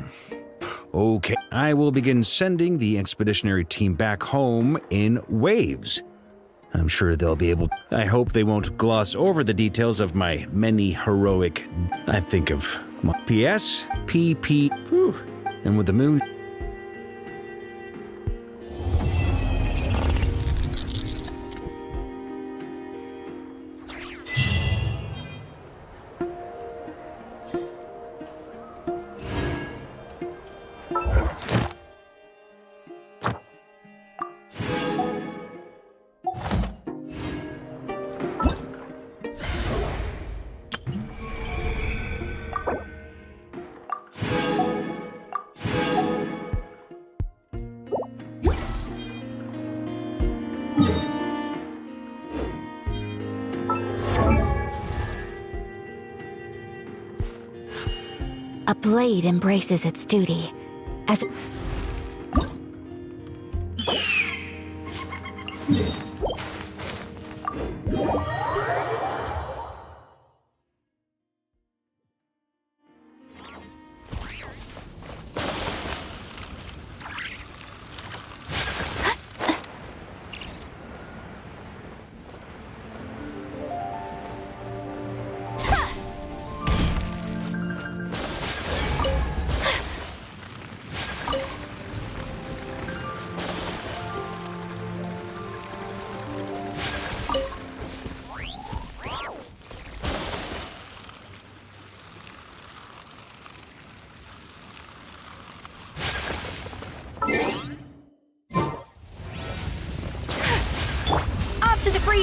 [SPEAKER 16] Okay, I will begin sending the expeditionary team back home in waves. I'm sure they'll be able. I hope they won't gloss over the details of my many heroic. I think of my PS, PP. Whew. And with the moon...
[SPEAKER 1] A blade embraces its duty, as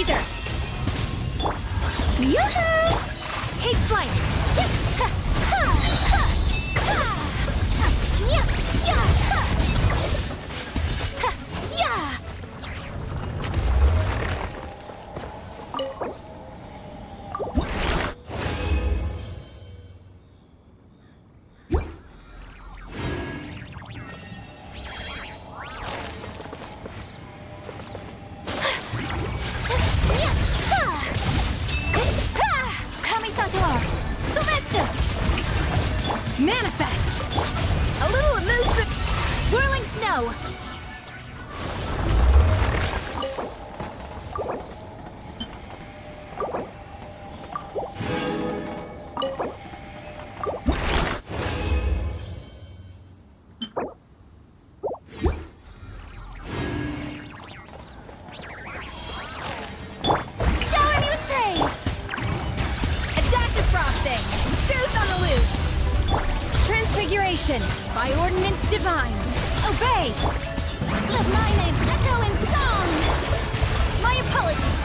[SPEAKER 9] freezer! Yoo-hoo! Take flight! Manifest! A little amusement! Whirling snow! Shower me with praise! A dash of frosting! Juice on the loose! Transfiguration, by ordinance divine. Obey! Let my name echo in song! My apologies!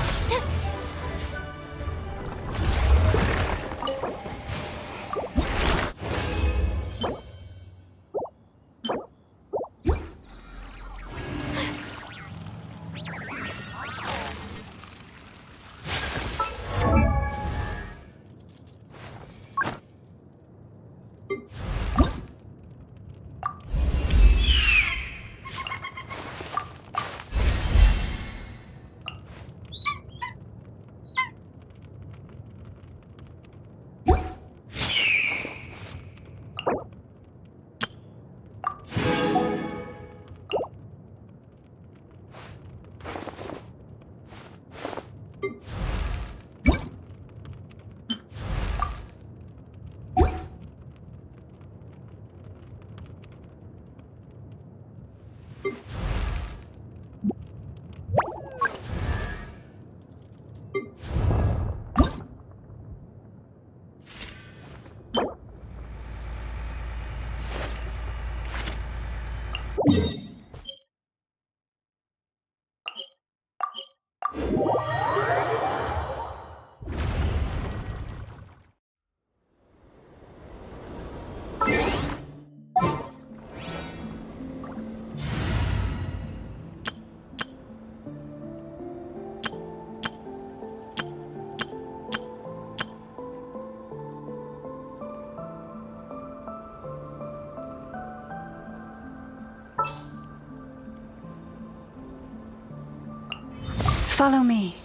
[SPEAKER 4] Follow me,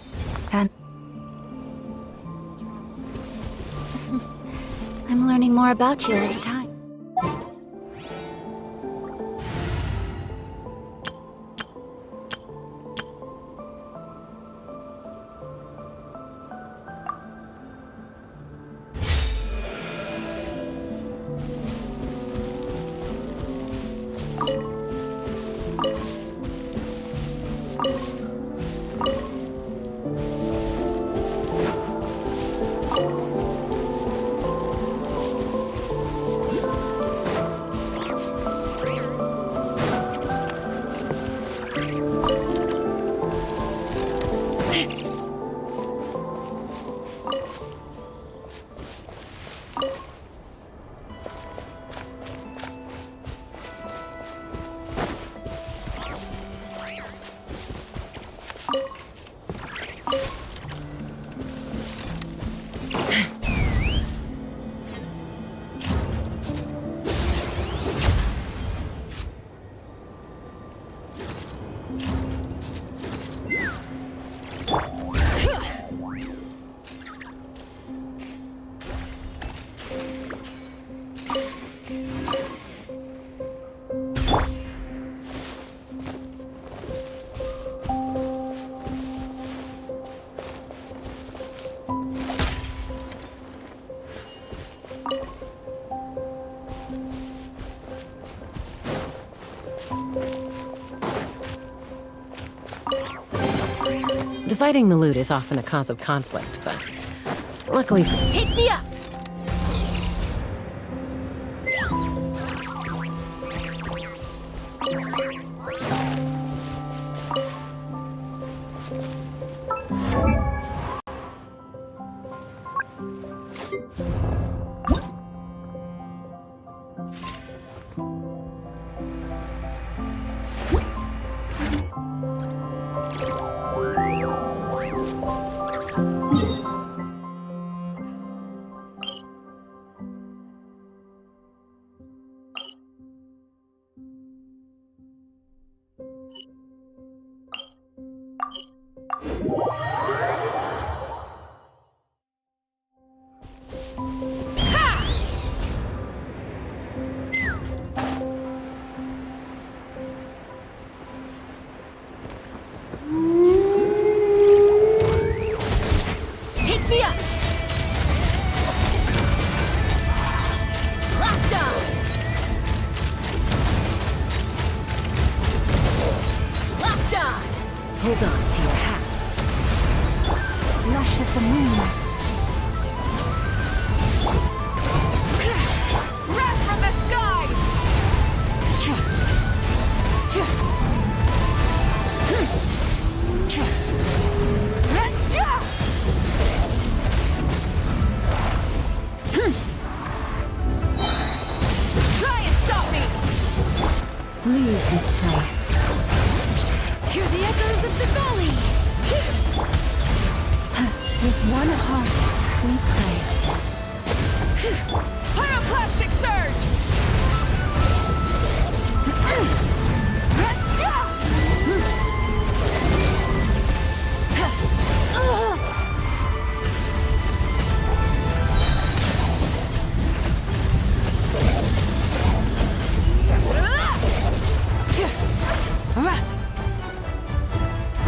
[SPEAKER 4] and
[SPEAKER 9] I'm learning more about you all the time.
[SPEAKER 17] Dividing the loot is often a cause of conflict, but luckily...
[SPEAKER 9] Take me up!
[SPEAKER 17] Hold on to your hats.
[SPEAKER 4] Lush as the moon.
[SPEAKER 9] Wrath from the sky! Try and stop me!
[SPEAKER 4] Leave this place.
[SPEAKER 9] Hear the echoes of the valley!
[SPEAKER 4] With one heart, we pray.
[SPEAKER 9] Pyroclastic surge!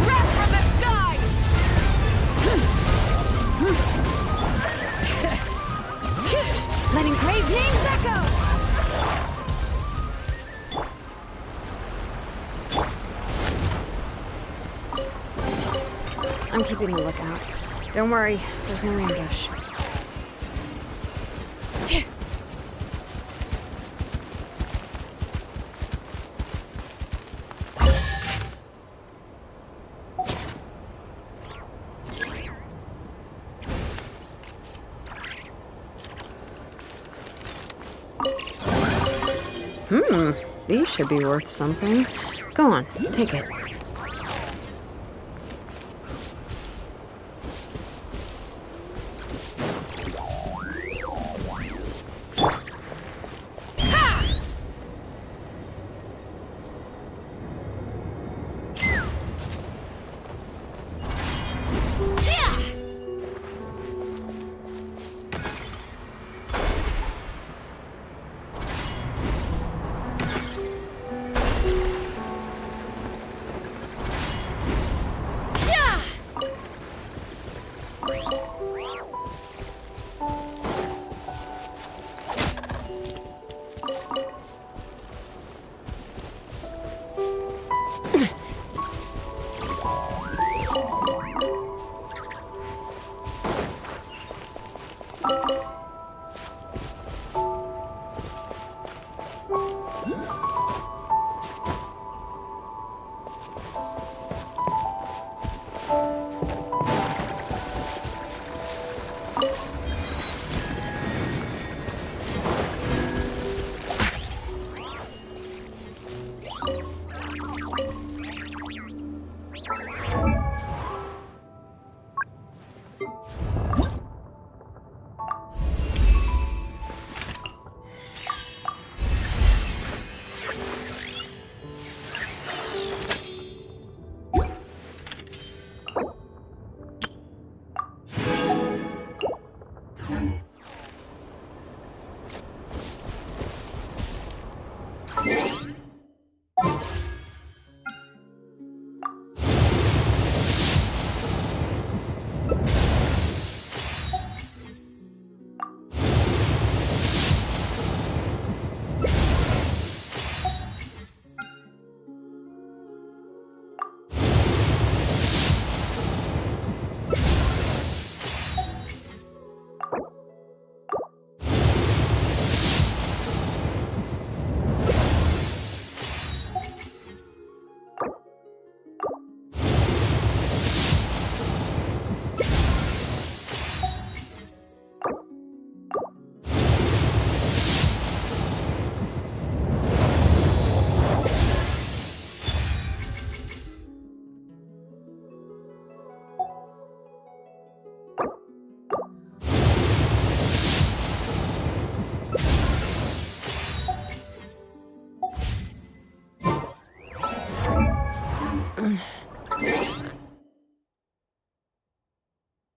[SPEAKER 9] Wrath from the sky!
[SPEAKER 4] Letting grave names echo! I'm keeping a lookout. Don't worry, there's no ambush. These should be worth something. Go on, take it.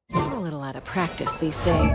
[SPEAKER 17] A little out of practice these days.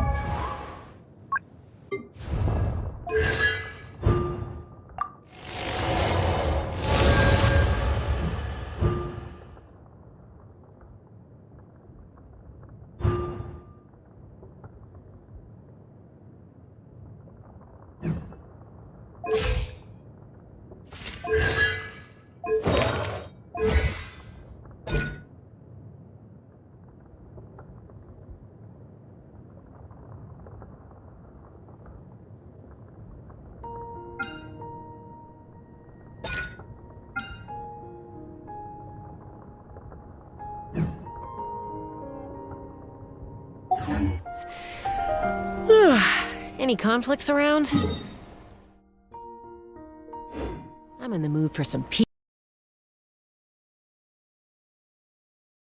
[SPEAKER 17] Any conflicts around? I'm in the mood for some peace.